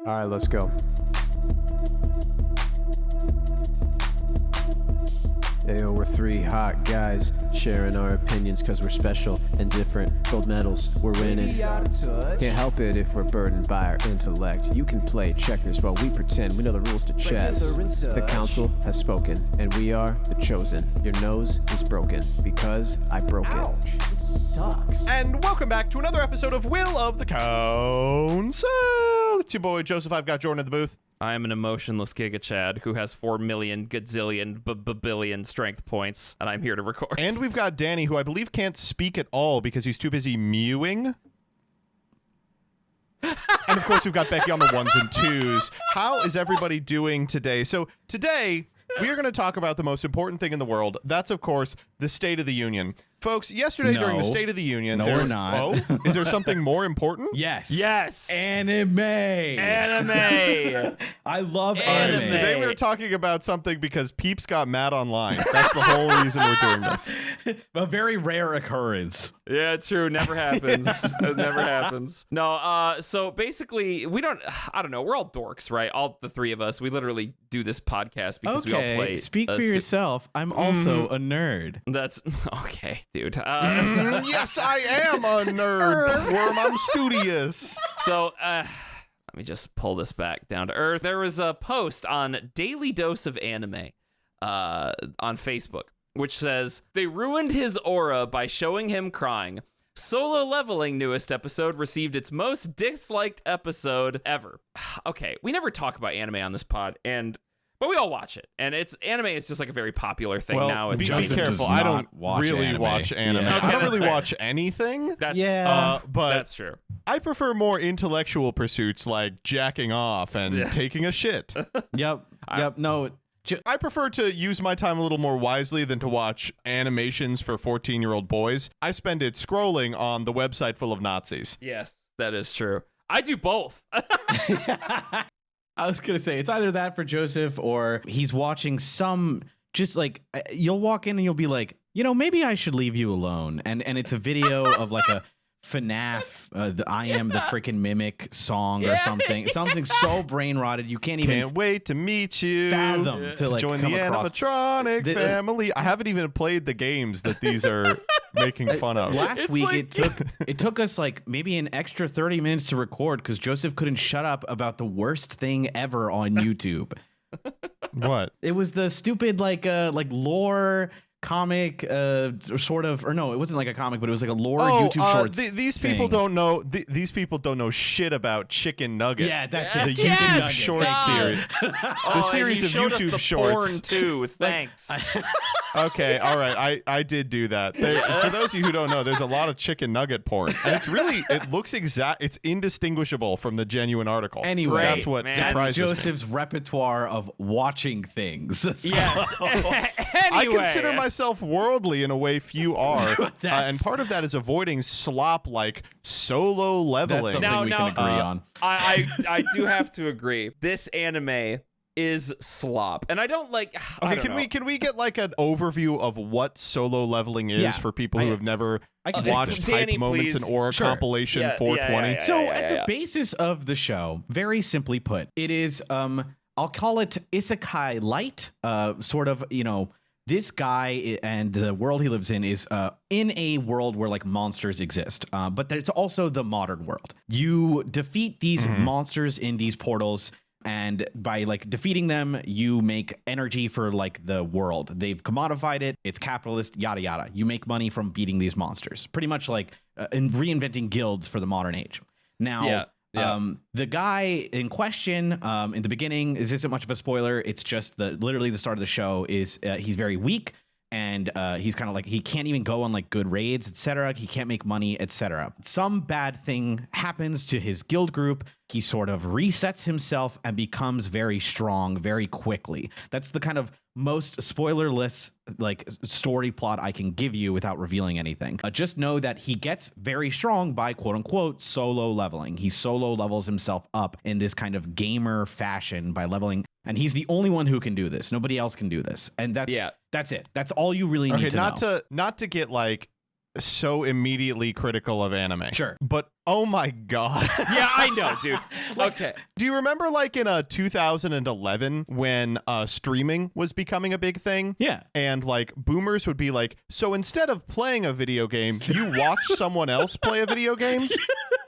All right, let's go. Ayo, we're three hot guys sharing our opinions because we're special and different. Gold medals, we're winning. Can't help it if we're burdened by our intellect. You can play checkers while we pretend we know the rules to chess. The council has spoken, and we are the chosen. Your nose is broken because I broke it. Sucks. And welcome back to another episode of Will of the Council. It's your boy Joseph. I've got Jordan in the booth. I am an emotionless Giga Chad who has 4 million gazillion billion strength points, and I'm here to record. And we've got Danny, who I believe can't speak at all because he's too busy mewing. And of course, we've got Becky on the ones and twos. How is everybody doing today? So today, we are going to talk about the most important thing in the world. That's, of course, the State of the Union. Folks, yesterday during the State of the Union... No, we're not. Oh? Is there something more important? Yes. Yes. Anime. Anime. I love Anime. anime. Today we were talking about something because Peeps got mad online. That's the whole reason we're doing this. A very rare occurrence. Yeah, true. Never happens. It never happens. No, so basically, I don't know. We're all dorks, right? All the three of us. We literally do this podcast because we all play. Speak for yourself. I'm also a nerd. That's okay, dude. Yes, I am a nerd. Worm, I'm studious. So, let me just pull this back down to earth. There was a post on Daily Dose of Anime on Facebook, which says, they ruined his aura by showing him crying. Solo Leveling newest episode received its most disliked episode ever. Okay, we never talk about anime on this pod, but we all watch it, and anime is just like a very popular thing now. Be Joseph careful. does I don't not watch really anime. watch anime. Yeah. Okay, I don't that's really fair. watch anything. That's But that's true. I prefer more intellectual pursuits like jacking off and taking a shit. Yep. No. I prefer to use my time a little more wisely than to watch animations for 14-year-old boys. I spend it scrolling on the website full of Nazis. Yes, that is true. I do both. I was going to say, it's either that for Joseph or he's watching some, just like, you'll walk in and you'll be like, maybe I should leave you alone. And it's a video of like a FNAF, the I Am the Freaking Mimic song or something. Something so brain rotted, you can't even wait to meet you. fathom to like Join come the across. animatronic family. I haven't even played the games that these are making fun of. Last week, it took us like maybe an extra 30 minutes to record because Joseph couldn't shut up about the worst thing ever on YouTube. What? It was the stupid like lore comic sort of, or no, it wasn't like a comic, but it was like a lore YouTube shorts. These people don't know. These people don't know shit about Chicken Nugget. Yeah, that's the it. YouTube Yes! short God. series. The series he of showed YouTube us the shorts. porn too. Thanks. Okay, all right. I did do that. For those of you who don't know, there's a lot of chicken nugget porn, and it looks it's indistinguishable from the genuine article. Anyway, that's what man. surprises me. Joseph's repertoire of watching things. Yes. I consider myself worldly in a way few are, and part of that is avoiding slop like Solo Leveling. That's something we can agree on. I do have to agree. This anime is slop, and I don't like. Okay, can we get like an overview of what Solo Leveling is for people who have never watched Danny, Hype Moments please. in Aura compilation 420? So at the basis of the show, very simply put, it is I'll call it isekai light, sort of, this guy and the world he lives in is in a world where like monsters exist, but it's also the modern world. You defeat these monsters in these portals, and by like defeating them, you make energy for like the world. They've commodified it. It's capitalist, yada, yada. You make money from beating these monsters, pretty much like reinventing guilds for the modern age. Now, the guy in question in the beginning, this isn't much of a spoiler. It's just literally the start of the show is he's very weak, and he's kind of like, he can't even go on like good raids, etc. He can't make money, etc. Some bad thing happens to his guild group. He sort of resets himself and becomes very strong very quickly. That's the kind of most spoilerless like story plot I can give you without revealing anything. Just know that he gets very strong by quote unquote solo leveling. He solo levels himself up in this kind of gamer fashion by leveling, and he's the only one who can do this. Nobody else can do this, and that's it. That's all you really need to know. Not to get like so immediately critical of anime. Sure. But oh my God. Yeah, I know, dude. Okay. Do you remember like in 2011 when streaming was becoming a big thing? Yeah. And like boomers would be like, so instead of playing a video game, you watch someone else play a video game?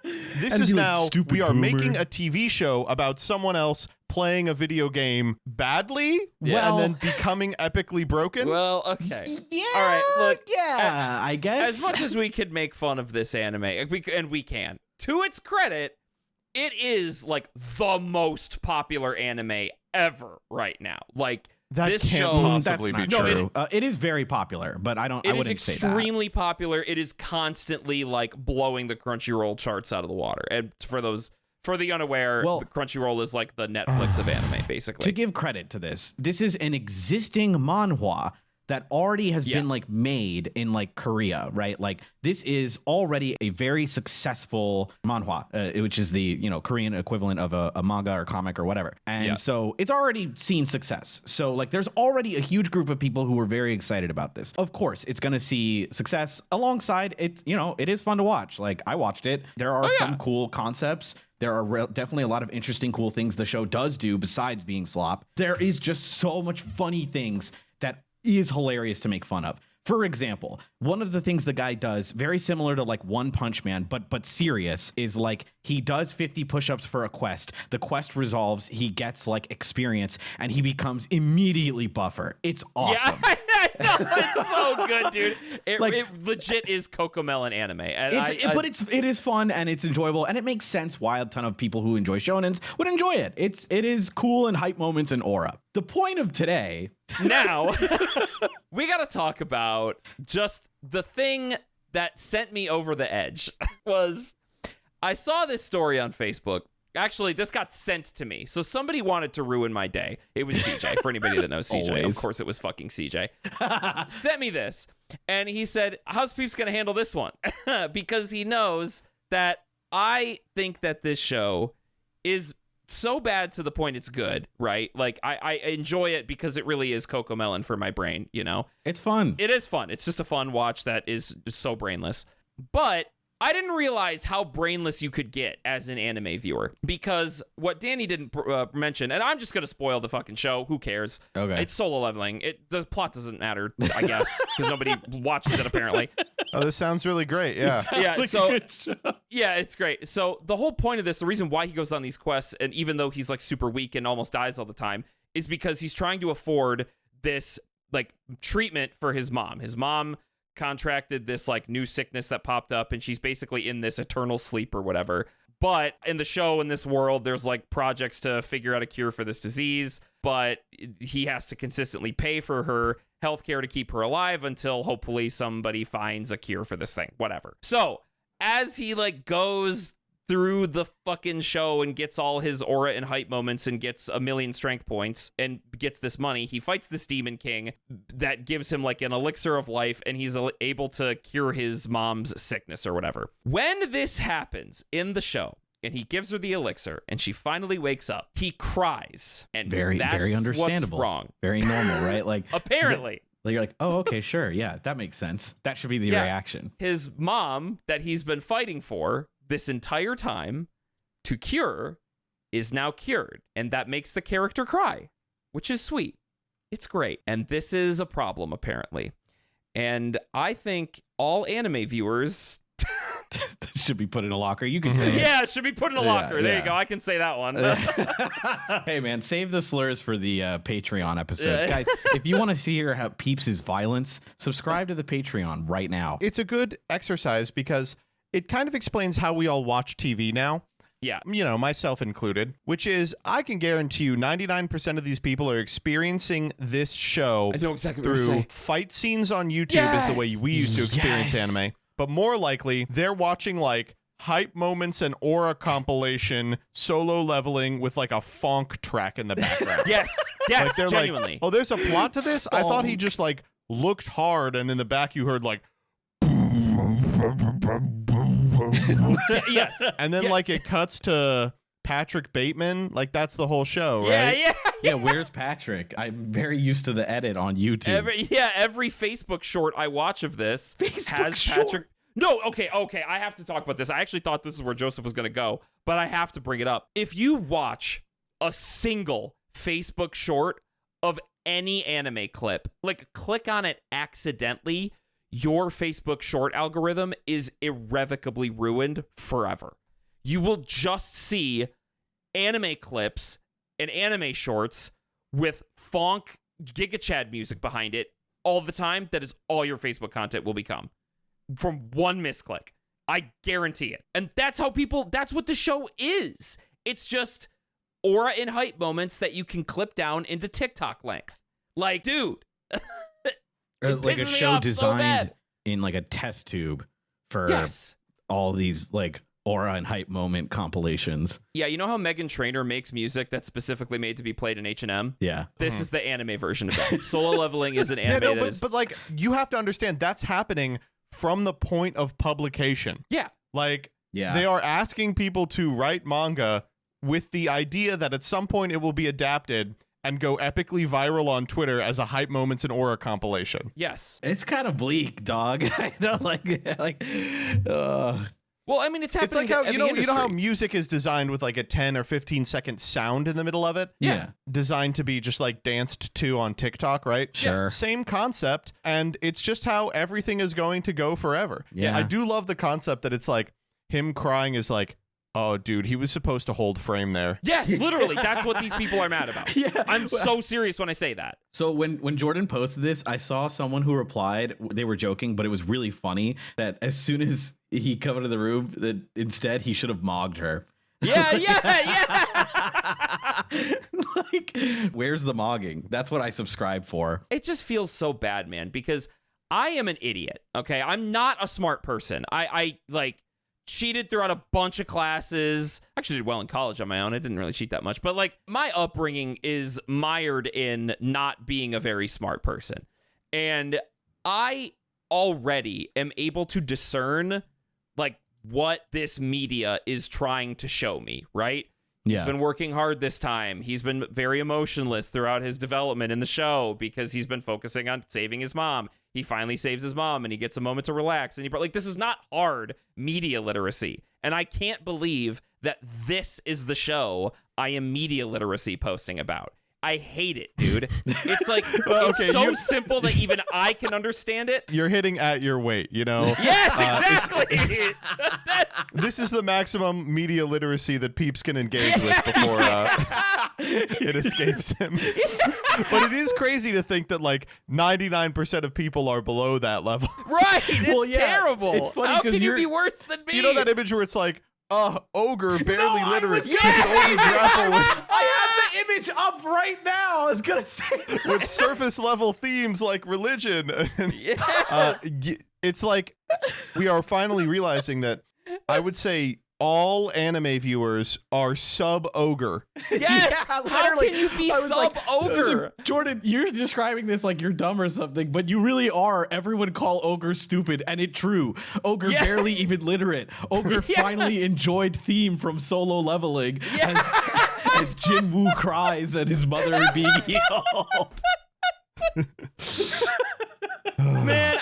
This And is be like, now, "Stupid we are boomer." making a TV show about someone else playing a video game badly Well- and then becoming epically broken. Well, okay. Yeah. All right, look. Yeah, I guess. As much as we could make fun of this anime, and we can, to its credit, it is like the most popular anime ever right now. Like That this can't show, possibly That's be not true. true. It is very popular, but I it is wouldn't say that. extremely popular. It is constantly like blowing the Crunchyroll charts out of the water. And for the unaware, Well- the Crunchyroll is like the Netflix of anime, basically. To give credit to this is an existing manhwa that already has Yeah. been like made in like Korea, right? Like this is already a very successful manhwa, which is the Korean equivalent of a manga or comic or whatever. And Yeah. so it's already seen success. So like there's already a huge group of people who are very excited about this. Of course, it's going to see success alongside it. It is fun to watch. Like I watched it. There are some cool concepts. There are definitely a lot of interesting, cool things the show does do besides being slop. There is just so much funny things that is hilarious to make fun of. For example, one of the things the guy does, very similar to like One Punch Man, but serious, is like he does 50 push-ups for a quest. The quest resolves, he gets like experience, and he becomes immediately buffer. It's awesome. Yeah, I know. It's so good, dude. It Like- legit is Cocomelon anime. And But it is fun and it's enjoyable, and it makes sense why a ton of people who enjoy shonens would enjoy it. It is cool and hype moments and aura. The point of today, now we got to talk about just the thing that sent me over the edge was I saw this story on Facebook. Actually, this got sent to me. So somebody wanted to ruin my day. It was CJ. For anybody that knows CJ, Always. of course it was fucking CJ. Sent me this. And he said, how's Peeps going to handle this one? Because he knows that I think that this show is so bad to the point it's good, right? Like I enjoy it because it really is Cocomelon for my brain, it's fun. It is fun. It's just a fun watch that is so brainless. But I didn't realize how brainless you could get as an anime viewer, because what Danny didn't mention, and I'm just going to spoil the fucking show. Who cares? Okay. It's solo leveling. The plot doesn't matter, I guess, because nobody watches it apparently. Oh, this sounds really great. Yeah. Yeah, like so a good show. yeah, it's great. So the whole point of this, the reason why he goes on these quests, and even though he's like super weak and almost dies all the time, is because he's trying to afford this like treatment for his mom. His mom contracted this like new sickness that popped up, and she's basically in this eternal sleep or whatever. But in the show, in this world, there's like projects to figure out a cure for this disease, but he has to consistently pay for her healthcare to keep her alive until hopefully somebody finds a cure for this thing, whatever. So as he like goes through the fucking show and gets all his aura and hype moments and gets 1,000,000 strength points and gets this money, he fights this demon king that gives him like an elixir of life, and he's able to cure his mom's sickness or whatever. When this happens in the show and he gives her the elixir and she finally wakes up, he cries, and Very that's understandable. what's wrong. Very normal, right? Like Apparently. you're like, oh, okay, sure, yeah, that makes sense. That should be the Yeah. reaction. His mom that he's been fighting for this entire time to cure is now cured, and that makes the character cry, which is sweet. It's great. And this is a problem, apparently. And I think all anime viewers Should be put in a locker. You can say it. yeah, it should be put in a Yeah, locker. There yeah. you go. I can say that one. Hey man, save the slurs for the Patreon episode. Yeah. Guys, if you want to see how Peeps' violence, subscribe to the Patreon right now. It's a good exercise because it kind of explains how we all watch TV now. Yeah. Myself included, which is I can guarantee you 99% of these people are experiencing this show I know exactly what you're through saying. fight scenes on YouTube is the way Yes! we used to experience Yes! anime. But more likely, they're watching like hype moments and aura compilation solo leveling with like a funk track in the background. Yes. Yes. Like they're Genuinely. like, oh, there's a plot to this? I thought he Funk. just like looked hard and in the back you heard like Yes. and then Yeah. like it cuts to Patrick Bateman. Like, that's the whole show, Yeah, right? Yeah, where's Patrick? I'm very used to the edit on YouTube. Every Facebook short I watch of this has Patrick. No, okay, I have to talk about this. I actually thought this is where Joseph was going to go, but I have to bring it up. If you watch a single Facebook short of any anime clip, like click on it accidentally, your Facebook short algorithm is irrevocably ruined forever. You will just see anime clips and anime shorts with funk Giga Chad music behind it all the time. That is all your Facebook content will become from one misclick. I guarantee it. And that's what the show is. It's just aura and hype moments that you can clip down into TikTok length. Like, dude. Like a show designed in like a test tube for all these like aura and hype moment compilations. Yeah, you know how Meghan Trainor makes music that's specifically made to be played in H&M? Yeah. This is the anime version of that. Solo Leveling is an anime but like, you have to understand that's happening from the point of publication. Yeah. Like, they are asking people to write manga with the idea that at some point it will be adapted and go epically viral on Twitter as a hype moments and aura compilation. Yes. It's kind of bleak, dog. I don't like. Well, I mean, it's happening. It's like how in you know the how industry. music is designed with like a 10 or 15-second sound in the middle of it. Yeah. Designed to be just like danced to on TikTok, right? Sure. Same concept, and it's just how everything is going to go forever. Yeah. I do love the concept that it's like him crying is like, oh, dude, he was supposed to hold frame there. Yes, literally. That's what these people are mad about. Yeah. I'm so serious when I say that. So when Jordan posted this, I saw someone who replied, they were joking, but it was really funny that as soon as he come into the room, that instead he should have mogged her. Yeah. Like, where's the mogging? That's what I subscribe for. It just feels so bad, man, because I am an idiot, okay? I'm not a smart person. I like cheated throughout a bunch of classes. Actually did well in college on my own. I didn't really cheat that much. But like, my upbringing is mired in not being a very smart person. And I already am able to discern like what this media is trying to show me, right? He's been working hard this time. He's been very emotionless throughout his development in the show because he's been focusing on saving his mom. He finally saves his mom and he gets a moment to relax. And like, this is not hard media literacy. And I can't believe that this is the show I am media literacy posting about. I hate it, dude. It's like, it's so simple that even I can understand it. You're hitting at your weight, you know? Yes, exactly. This is the maximum media literacy that Peeps can engage with before it escapes him. But it is crazy to think that like 99% of people are below that level. Right. It's terrible. It's funny How can you you're- be worse than me? You know that image where it's like, ogre, barely literate, was can only grapple with I have the image up right now. I was gonna say with surface level themes like religion. It's like we are finally realizing that I would say all anime viewers are sub-ogre. Yes. How literally. can you be I was like- sub-ogre? Jordan, you're describing this like you're dumb or something, but you really are. Everyone call ogre stupid, and it's true. Ogre barely even literate. Ogre finally enjoyed theme from Solo Leveling as Jin Woo cries at his mother being healed. Man,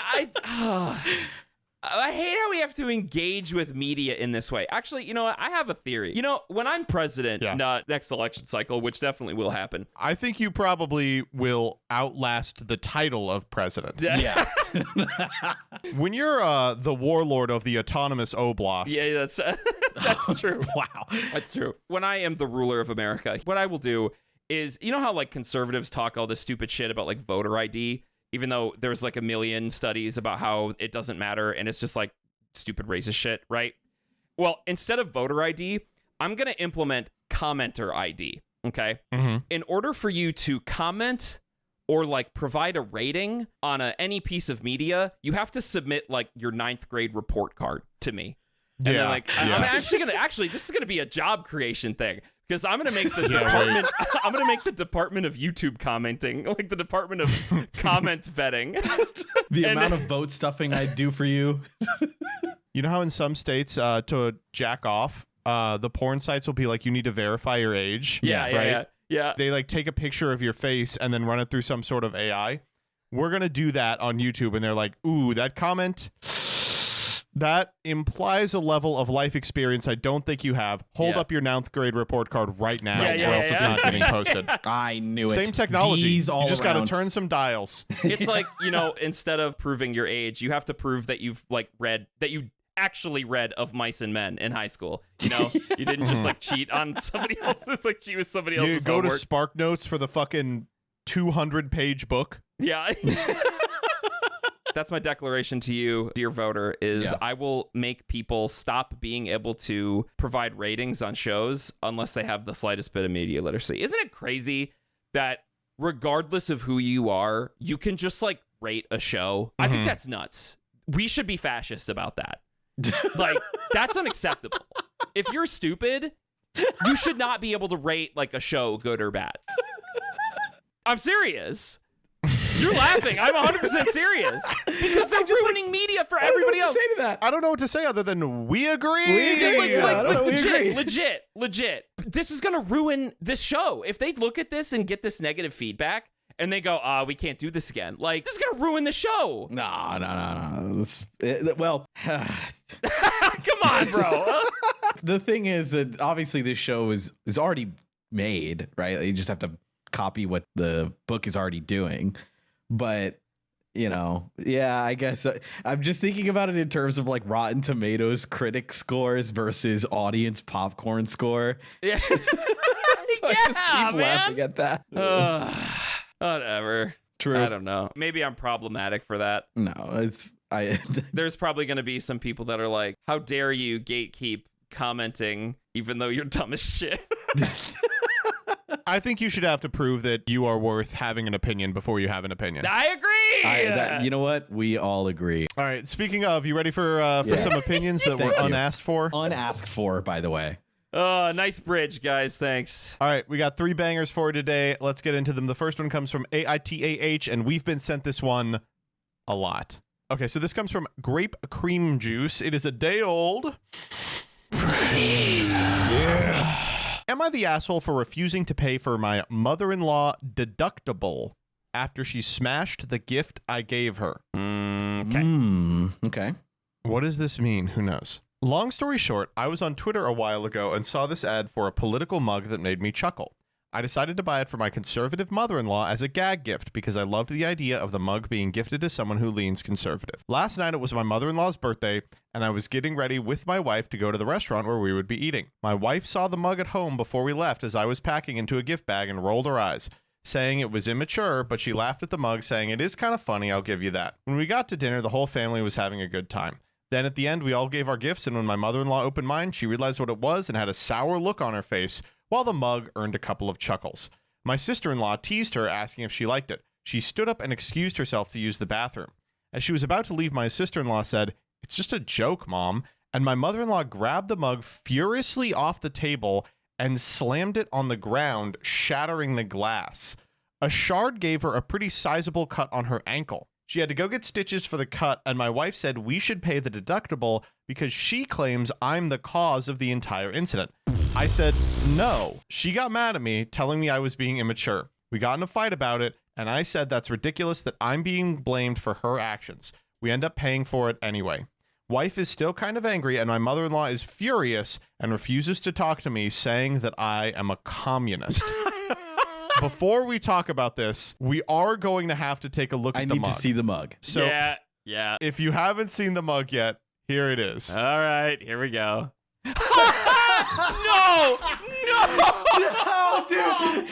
I hate how we have to engage with media in this way. Actually, you know what? I have a theory. You know, when I'm president, next election cycle, which definitely will happen. I think you probably will outlast the title of president. Yeah. When you're the warlord of the autonomous oblast. Yeah, that's true. Wow. That's true. When I am the ruler of America, what I will do is, you know how like conservatives talk all this stupid shit about like voter ID? Even though there's like a million studies about how it doesn't matter and it's just like stupid racist shit, right? Well, instead of voter ID, I'm going to implement commenter ID, okay? Mm-hmm. In order for you to comment or like provide a rating on any piece of media, you have to submit like your 9th grade report card to me. And then like, I'm actually this is going to be a job creation thing. Because I'm gonna make the department. I'm gonna make the Department of YouTube commenting, like the Department of Comment Vetting. The amount of vote stuffing I'd do for you. You know how in some states to jack off, the porn sites will be like, you need to verify your age. Yeah. They like take a picture of your face and then run it through some sort of AI. We're going to do that on YouTube. And they're like, ooh, that comment, that implies a level of life experience I don't think you have. Hold up your 9th grade report card right now, or else it's not getting posted. I knew it. Same technology. D's all you just got to around. turn some dials. It's like, instead of proving your age, you have to prove that you've actually read Of Mice and Men in high school. You didn't just like cheat on somebody else's, like cheat with somebody You else's go homework. to Spark Notes for the fucking 200-page book. Yeah. That's my declaration to you, dear voter, is I will make people stop being able to provide ratings on shows unless they have the slightest bit of media literacy. Isn't it crazy that regardless of who you are, you can just like rate a show? I think that's nuts. We should be fascist about that. Like, that's unacceptable. If you're stupid, you should not be able to rate like a show good or bad. I'm serious. You're laughing. I'm 100% serious. Because they're ruining media for everybody else. Say to that. I don't know what to say other than we agree. Legit. This is going to ruin this show. If they look at this and get this negative feedback and they go, we can't do this again. Like, this is going to ruin the show. No. Well, come on, bro. the thing is that obviously this show is already made, right? You just have to copy what the book is already doing. But, I guess I'm just thinking about it in terms of like Rotten Tomatoes critic scores versus audience popcorn score. Yeah. So I just keep laughing at that. Whatever. True. I don't know. Maybe I'm problematic for that. No, There's probably going to be some people that are like, how dare you gatekeep commenting even though you're dumb as shit. I think you should have to prove that you are worth having an opinion before you have an opinion. I agree. you know what? We all agree. All right. Speaking of, you ready for some opinions that were Thank you. unasked for? Unasked for, by the way. Oh, nice bridge, guys. Thanks. All right. We got 3 bangers for you today. Let's get into them. The first one comes from AITAH, and we've been sent this one a lot. Okay. So this comes from Grape Cream Juice. It is a day old. Yeah. Am I the asshole for refusing to pay for my mother-in-law deductible after she smashed the gift I gave her? Okay. What does this mean? Who knows? Long story short, I was on Twitter a while ago and saw this ad for a political mug that made me chuckle. I decided to buy it for my conservative mother-in-law as a gag gift because I loved the idea of the mug being gifted to someone who leans conservative. Last night it was my mother-in-law's birthday, and I was getting ready with my wife to go to the restaurant where we would be eating. My wife saw the mug at home before we left as I was packing into a gift bag and rolled her eyes, saying it was immature, but she laughed at the mug, saying, "It is kind of funny, I'll give you that." When we got to dinner, the whole family was having a good time. Then at the end, we all gave our gifts, and when my mother-in-law opened mine, she realized what it was and had a sour look on her face, while the mug earned a couple of chuckles. My sister-in-law teased her, asking if she liked it. She stood up and excused herself to use the bathroom. As she was about to leave, my sister-in-law said, "It's just a joke, Mom." And my mother-in-law grabbed the mug furiously off the table and slammed it on the ground, shattering the glass. A shard gave her a pretty sizable cut on her ankle. She had to go get stitches for the cut, and my wife said we should pay the deductible because she claims I'm the cause of the entire incident. I said no. She got mad at me, telling me I was being immature. We got in a fight about it, and I said that's ridiculous that I'm being blamed for her actions. We end up paying for it anyway. Wife is still kind of angry, and my mother-in-law is furious and refuses to talk to me, saying that I am a communist. Before we talk about this, we are going to have to take a look at the mug. I need to see the mug. So yeah. if you haven't seen the mug yet, here it is. All right, here we go. No, dude.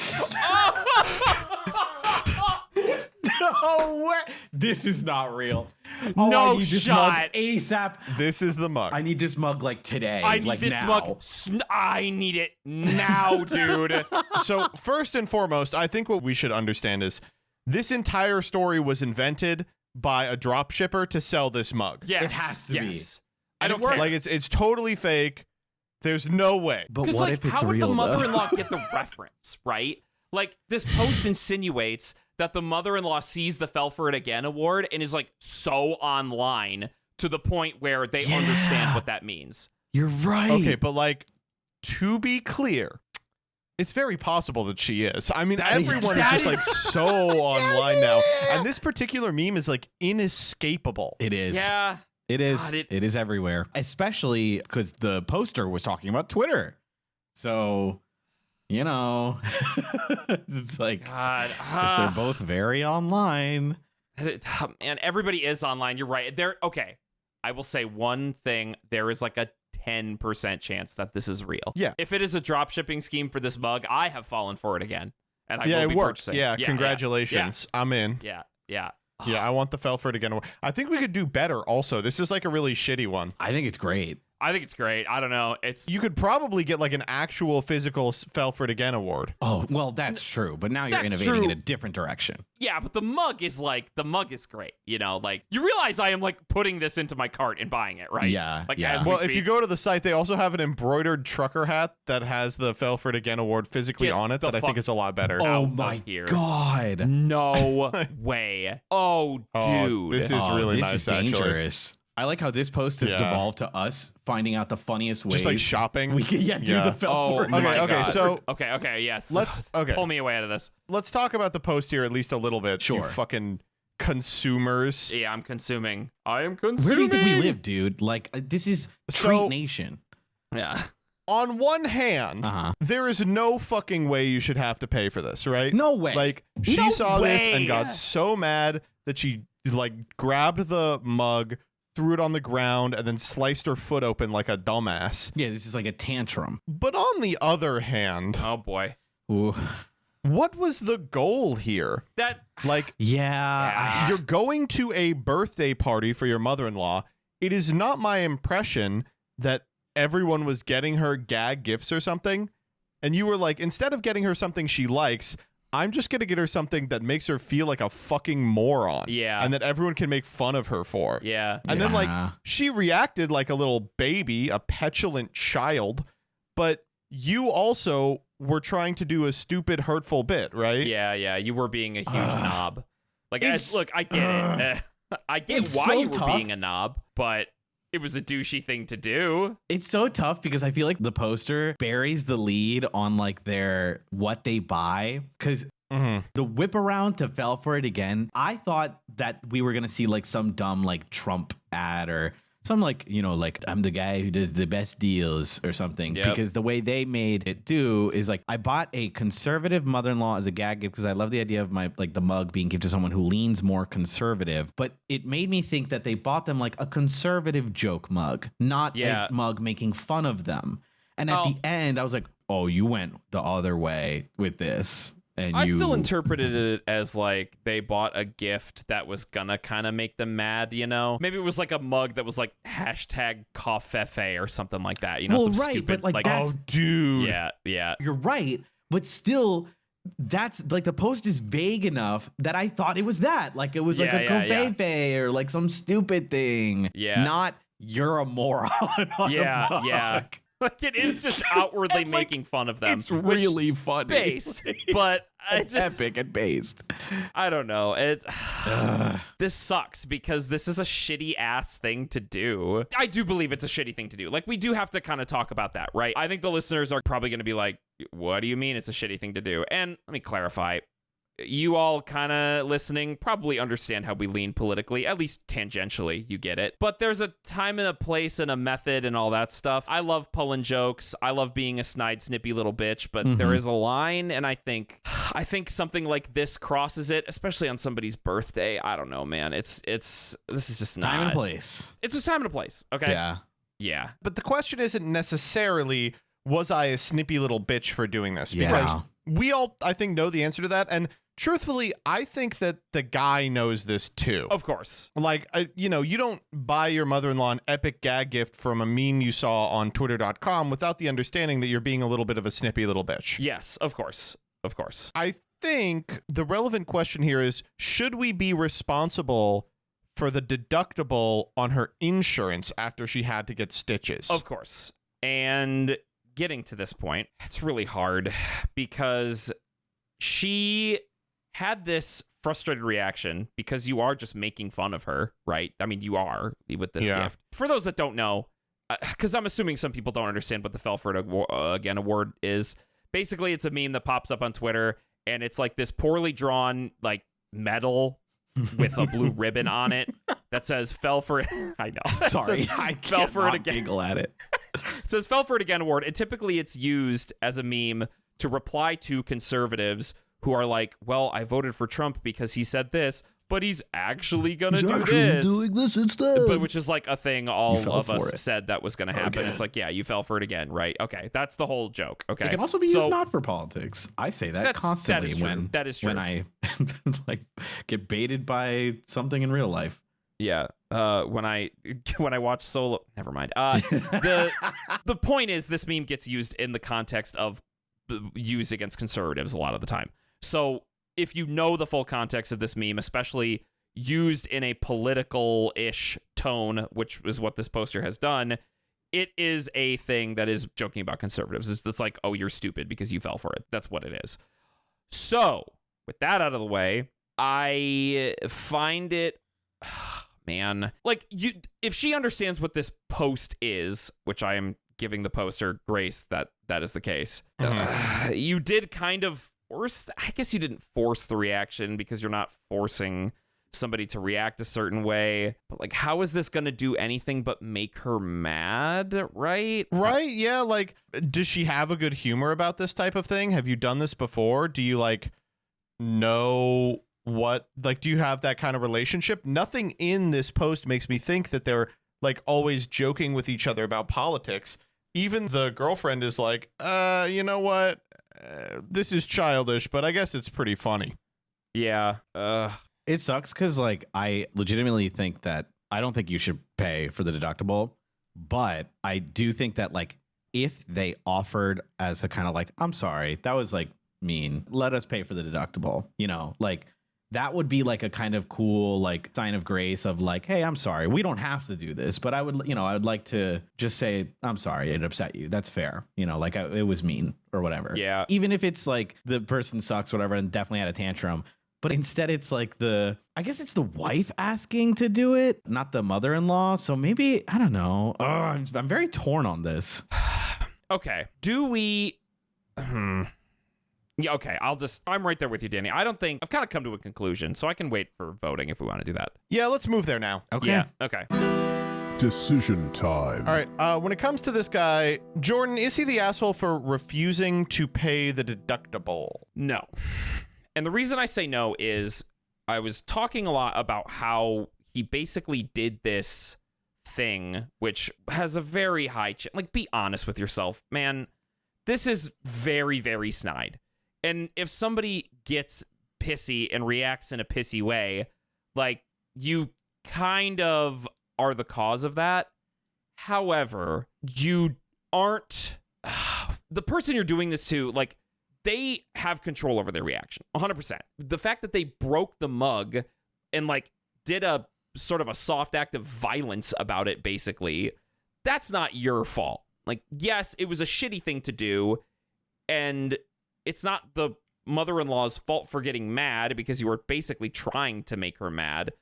No way. This is not real. No I need this shot. mug ASAP. This is the mug. I need this mug like today. I need like this now. mug. I need it now, dude. So first and foremost, I think what we should understand is this entire story was invented by a drop shipper to sell this mug. Yes, It has to be. I don't care. Like it's totally fake. There's no way. But Because, what like, if it's how would real, the though? mother-in-law get the reference, right? Like, this post insinuates that the mother-in-law sees the Fell for It Again award and is, like, so online to the point where they understand what that means. You're right. Okay, but like to be clear, it's very possible that she is. I mean, That is- everyone is that just is- like so online now. And this particular meme is like inescapable. It is. Yeah. It is. God, it is everywhere, especially because the poster was talking about Twitter. So, you know, it's like God. if they're both very online. And everybody is online. You're right. Okay. I will say one thing. There is like a 10% chance that this is real. Yeah. If it is a drop shipping scheme for this mug, I have fallen for it again. And I Yeah, will it be works. purchasing. Yeah, congratulations. I'm in. Yeah. Yeah. Yeah, I want the Felford again. I think we could do better also. This is like a really shitty one. I think it's great. I think it's great. I don't know. You could probably get like an actual physical Felford again award. Oh, well, that's true. But now you're That's innovating true. in a different direction. Yeah, but the mug is great. You know, like you realize I am like putting this into my cart and buying it, right? Yeah, Like yeah. as we Well, if speak. you go to the site, they also have an embroidered trucker hat that has the Felford again award physically Get on it the that I think fuck- is a lot better. Oh out my of here. God. No way. Oh, Oh, dude. this is really this nice, is actually. dangerous. I like how this post has Yeah. devolved to us finding out the funniest ways. Just like shopping. We can do Yeah. the Felford. Oh Okay, my okay, God. so Okay, yes. Okay. Pull me away out of this. let's talk about the post here at least a little bit. Sure. You fucking consumers. Yeah, I'm consuming. I am Where consuming. do you think we live, dude? Like, this is So- Treat Nation. Yeah. On one hand, Uh-huh. there is no fucking way you should have to pay for this, right? No way. Like she No saw this and way. got so mad that she like grabbed the mug, threw it on the ground, and then sliced her foot open like a dumbass. Yeah, this is like a tantrum. But on the other hand, Oh boy. Ooh. what was the goal here? That Like, Yeah. you're going to a birthday party for your mother-in-law. It is not my impression that everyone was getting her gag gifts or something. And you were like, instead of getting her something she likes, I'm just going to get her something that makes her feel like a fucking moron. Yeah. And that everyone can make fun of her for. yeah. And then, like, Yeah. she reacted like a little baby, a petulant child. But you also were trying to do a stupid, hurtful bit, right? Yeah, you were being a huge knob. Like, It's- look, I get it. I get It's why so you were tough. being a knob, but it was a douchey thing to do. It's so tough because I feel like the poster buries the lead on like their what they buy. Because Mhm. the whip around to fell for it again, I thought that we were gonna see like some dumb like Trump ad or some like, you know, like I'm the guy who does the best deals or something. Yep. Because the way they made it do is like I bought a conservative mother-in-law as a gag gift because I love the idea of my like the mug being given to someone who leans more conservative. But it made me think that they bought them like a conservative joke mug, not Yeah. a mug making fun of them. And at Oh. the end, I was like, oh, you went the other way with this. And I you still interpreted it as like they bought a gift that was gonna kind of make them mad, you know? Maybe it was like a mug that was like hashtag coffefe or something like that, you know? Well, Some right, stupid, but, like, that's- Oh, dude. yeah. You're right, but still, that's like the post is vague enough that I thought it was that. Like it was like a Yeah, yeah. covfefe or like some stupid thing. Yeah. Not you're a moron. On Yeah, a mug. yeah. Like it is just outwardly And, like, making fun of them. It's which- really funny. based, but I It's just epic and based. I don't know. This sucks because this is a shitty ass thing to do. I do believe it's a shitty thing to do. Like we do have to kind of talk about that, right? I think the listeners are probably going to be like, "What do you mean it's a shitty thing to do?" And let me clarify. You all kind of listening probably understand how we lean politically, at least tangentially, you get it. But there's a time and a place and a method and all that stuff. I love pulling jokes. I love being a snide, snippy little bitch, but there is a line, and I think something like this crosses it, especially on somebody's birthday. I don't know, man. This is just not Time and place. It's just time and a place. Okay. Yeah. Yeah. But the question isn't necessarily, was I a snippy little bitch for doing this? Yeah. Because we all, I think, know the answer to that. And truthfully, I think that the guy knows this too. Of course. Like, you don't buy your mother-in-law an epic gag gift from a meme you saw on twitter.com without the understanding that you're being a little bit of a snippy little bitch. Yes, of course. Of course. I think the relevant question here is, should we be responsible for the deductible on her insurance after she had to get stitches? Of course. And getting to this point, it's really hard because she had this frustrated reaction because you are just making fun of her, right? I mean, you are with this Yeah. gift. For those that don't know, because I'm assuming some people don't understand what the Fell for It Again award is. Basically, it's a meme that pops up on Twitter, and it's like this poorly drawn like medal with a blue ribbon on it that says "Fell for It." I know. Sorry, I Fell for It cannot Again. giggle at it. It says "Fell for It Again" award, and typically it's used as a meme to reply to conservatives who are like, "Well, I voted for Trump because he said this, but he's actually gonna do this." Doing this instead. But which is like a thing all fell of for us it. said that was going to happen. Again. It's like, yeah, you fell for it again, right? Okay, that's the whole joke. Okay, It can also be So- used not for politics. I say that That's- constantly that is true. when That is true. when I like get baited by something in real life. Yeah. When I watch Solo, never mind. The point is, this meme gets used in the context of used against conservatives a lot of the time. So if you know the full context of this meme, especially used in a political-ish tone, which is what this poster has done, it is a thing that is joking about conservatives. It's like, oh, you're stupid because you fell for it. That's what it is. So with that out of the way, I find it, man, like if she understands what this post is, which I am giving the poster grace that is the case, you did kind of force, I guess you didn't force the reaction because you're not forcing somebody to react a certain way, but like, how is this going to do anything but make her mad, right? Right? Yeah. Like, does she have a good humor about this type of thing? Have you done this before? Do you like know what, like, do you have that kind of relationship? Nothing in this post makes me think that they're like always joking with each other about politics. Even the girlfriend is like, you know what? This is childish, but I guess it's pretty funny. Yeah. It sucks because like I legitimately think that I don't think you should pay for the deductible, but I do think that like if they offered as a kind of like, I'm sorry, that was like mean, let us pay for the deductible, you know, like that would be like a kind of cool like sign of grace of like, hey, I'm sorry, we don't have to do this, but I would, you know, I would like to just say, I'm sorry, it upset you. That's fair. You know, like it was mean or whatever. Yeah. Even if it's like the person sucks, whatever, and definitely had a tantrum. But instead, it's like I guess it's the wife asking to do it, not the mother-in-law. So maybe, I don't know. I'm very torn on this. Okay. Do we... Yeah, okay. I'm right there with you, Danny. I don't think... I've kind of come to a conclusion, so I can wait for voting if we want to do that. Yeah, let's move there now. Okay. Yeah, okay. Decision time. All right. When it comes to this guy, Jordan, is he the asshole for refusing to pay the deductible? No. And the reason I say no is I was talking a lot about how he basically did this thing, which has a very high... like, be honest with yourself, man. This is very, very snide. And if somebody gets pissy and reacts in a pissy way, like, you kind of are the cause of that. However, you aren't... the person you're doing this to, like, they have control over their reaction, 100%. The fact that they broke the mug and, like, did a sort of a soft act of violence about it, basically, that's not your fault. Like, yes, it was a shitty thing to do, and it's not the mother-in-law's fault for getting mad because you were basically trying to make her mad.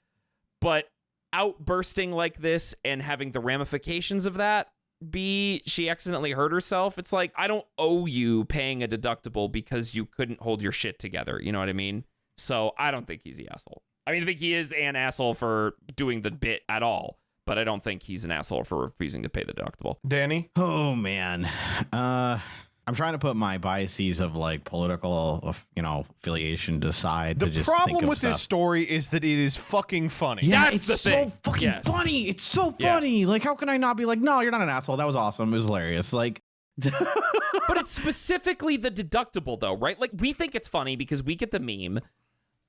But outbursting like this and having the ramifications of that be she accidentally hurt herself, it's like, I don't owe you paying a deductible because you couldn't hold your shit together. You know what I mean? So I don't think he's the asshole. I mean, I think he is an asshole for doing the bit at all, but I don't think he's an asshole for refusing to pay the deductible. Danny? Oh, man. I'm trying to put my biases of like political, you know, affiliation aside. The to just problem think of with this stuff. story is that it is fucking funny. Yeah, That's it's the so thing. fucking Yes. funny. It's so Yeah. funny. Like, how can I not be like, no, you're not an asshole. That was awesome. It was hilarious. Like, But it's specifically the deductible, though, right? Like, we think it's funny because we get the meme,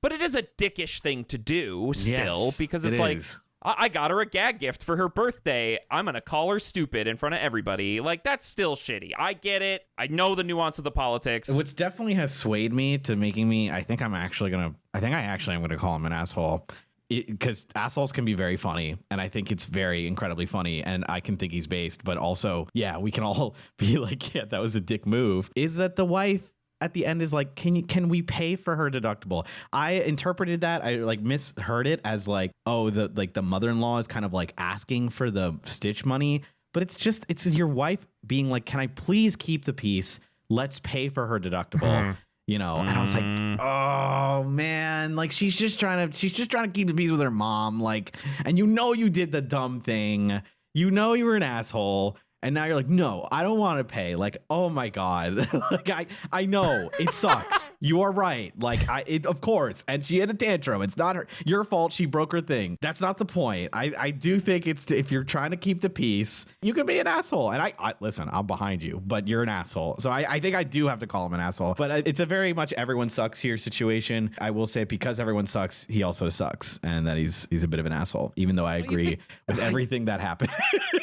but it is a dickish thing to do still, Yes, because it it's like, is. I got her a gag gift for her birthday. I'm going to call her stupid in front of everybody. Like, that's still shitty. I get it. I know the nuance of the politics. What's definitely has swayed me to making me, I think I actually am going to call him an asshole, because assholes can be very funny. And I think it's very incredibly funny. And I can think he's based, but also, yeah, we can all be like, yeah, that was a dick move. Is that the wife at the end is like, can we pay for her deductible? I interpreted that, I like misheard it as like, oh, the mother-in-law is kind of like asking for the stitch money. but it's your wife being like, can I please keep the peace? Let's pay for her deductible. And I was like, oh man, like she's just trying to keep the peace with her mom. Like, and you did the dumb thing. You were an asshole. And now you're like, no, I don't want to pay. Like, oh my God. Like, I know it sucks. You are right. Like, of course. And she had a tantrum. It's not your fault. She broke her thing. That's not the point. I do think if you're trying to keep the peace, you can be an asshole. And I listen, I'm behind you, but you're an asshole. So I think I do have to call him an asshole. But it's a very much everyone sucks here situation. I will say because everyone sucks, he also sucks. And that he's a bit of an asshole, even though I agree with everything that happened.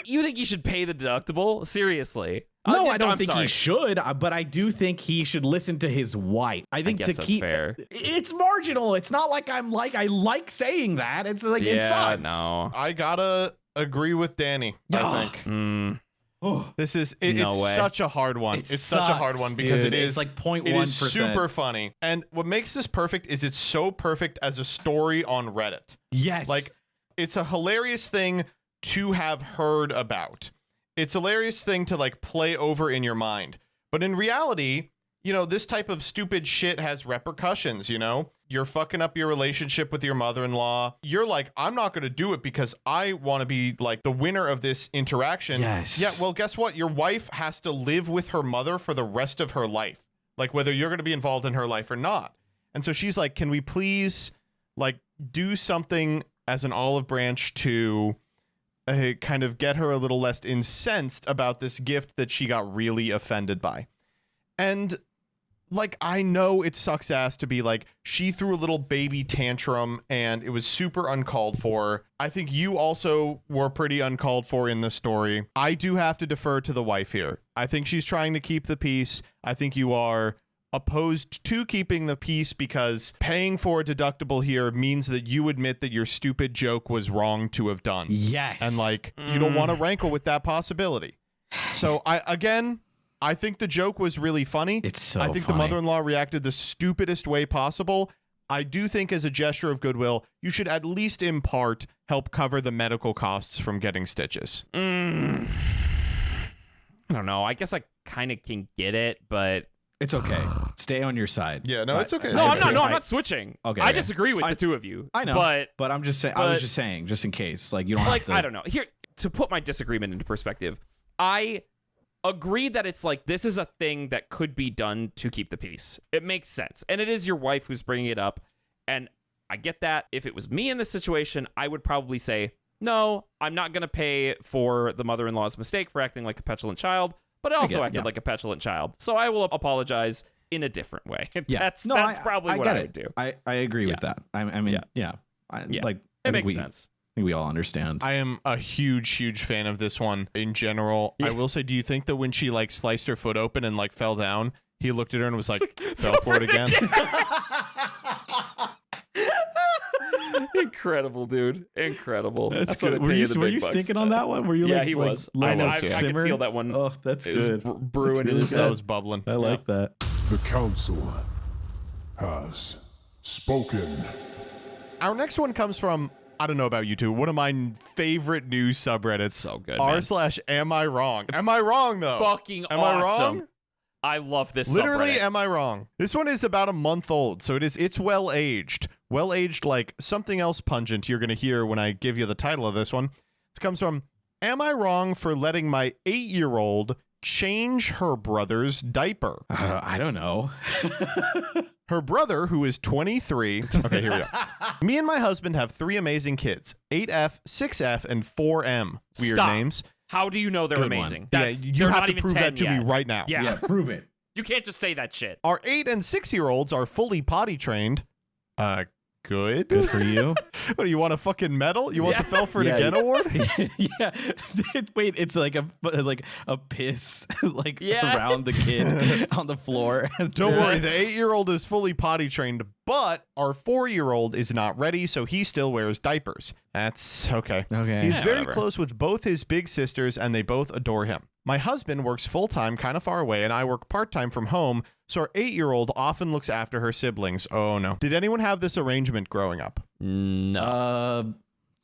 You think you should pay the deductible? Seriously? No, I don't think he should, but I do think he should listen to his wife. I think guess that's fair. It's marginal. It's not like I like saying that. It's like it sucks. No. I gotta agree with Danny. I think. This is it's such a hard one. It's such a hard one because it's like 0.1%. It is super funny. And what makes this perfect is it's so perfect as a story on Reddit. Yes. Like it's a hilarious thing to have heard about. It's a hilarious thing to like play over in your mind. But in reality, this type of stupid shit has repercussions, You're fucking up your relationship with your mother-in-law. You're like, I'm not going to do it because I want to be like the winner of this interaction. Yes. Yeah, well, guess what? Your wife has to live with her mother for the rest of her life. Like whether you're going to be involved in her life or not. And so she's like, can we please like do something as an olive branch to kind of get her a little less incensed about this gift that she got really offended by. And like, I know it sucks ass to be like, she threw a little baby tantrum and it was super uncalled for. I think you also were pretty uncalled for in the story. I do have to defer to the wife here. I think she's trying to keep the peace. I think you are opposed to keeping the peace because paying for a deductible here means that you admit that your stupid joke was wrong to have done. Yes. And like, you don't want to rankle with that possibility. So I think the joke was really funny. It's so I think funny. the mother-in-law reacted the stupidest way possible. I do think as a gesture of goodwill, you should at least in part help cover the medical costs from getting stitches. I don't know. I guess I kind of can get it, but it's okay. Stay on your side. Yeah, no, it's okay. No, I'm not switching. Okay. I disagree with the two of you. I know. But I'm just saying, I was just saying, just in case, like you don't have to. I don't know. Here, to put my disagreement into perspective, I agree that it's like, this is a thing that could be done to keep the peace. It makes sense. And it is your wife who's bringing it up. And I get that. If it was me in this situation, I would probably say, no, I'm not going to pay for the mother-in-law's mistake for acting like a petulant child. But I also acted like a petulant child. So I will apologize in a different way. That's probably what I would do. I agree with that. I mean, like, it makes sense. I think we all understand. I am a huge fan of this one in general. I will say, do you think that when she like sliced her foot open and like fell down, he looked at her and was like, fell for it again? Incredible, dude. Incredible. That's good. Were you stinking on that one? Were you? Yeah, like, he was. I know. I could feel that one. Oh, that's good. Brewing in his head. That was bubbling. I like that. The Council has spoken. Our next one comes from, I don't know about you two, one of my favorite news subreddits. So good, r/am I wrong? Am I wrong though? Fucking am awesome. I wrong? I love this Literally, subreddit. am I wrong? This one is about a month old, so it's well aged. Well aged, like something else pungent you're gonna hear when I give you the title of this one. This comes from, am I wrong for letting my 8-year-old change her brother's diaper? I don't know. Her brother, who is 23. Okay, here we go. Me and my husband have 3 amazing kids: 8F, 6F, and 4M. Weird Stop. names. How do you know they're Good amazing? Yeah, you they're have not to even prove 10 that to yet. me right now. Yeah. Prove it. You can't just say that shit. Our 8 and 6-year-olds are fully potty trained. Good. Good for you. What do you want a fucking medal? You want the Fell for It Again award? Yeah. Wait, it's like a piss like Yeah. around the kid on the floor. Don't worry, the 8-year-old is fully potty trained, but our 4-year-old is not ready, so he still wears diapers. That's okay. Okay. He's very whatever. close with both his big sisters, and they both adore him. My husband works full-time, kind of far away, and I work part-time from home, so our 8-year-old often looks after her siblings. Oh, no. Did anyone have this arrangement growing up? No.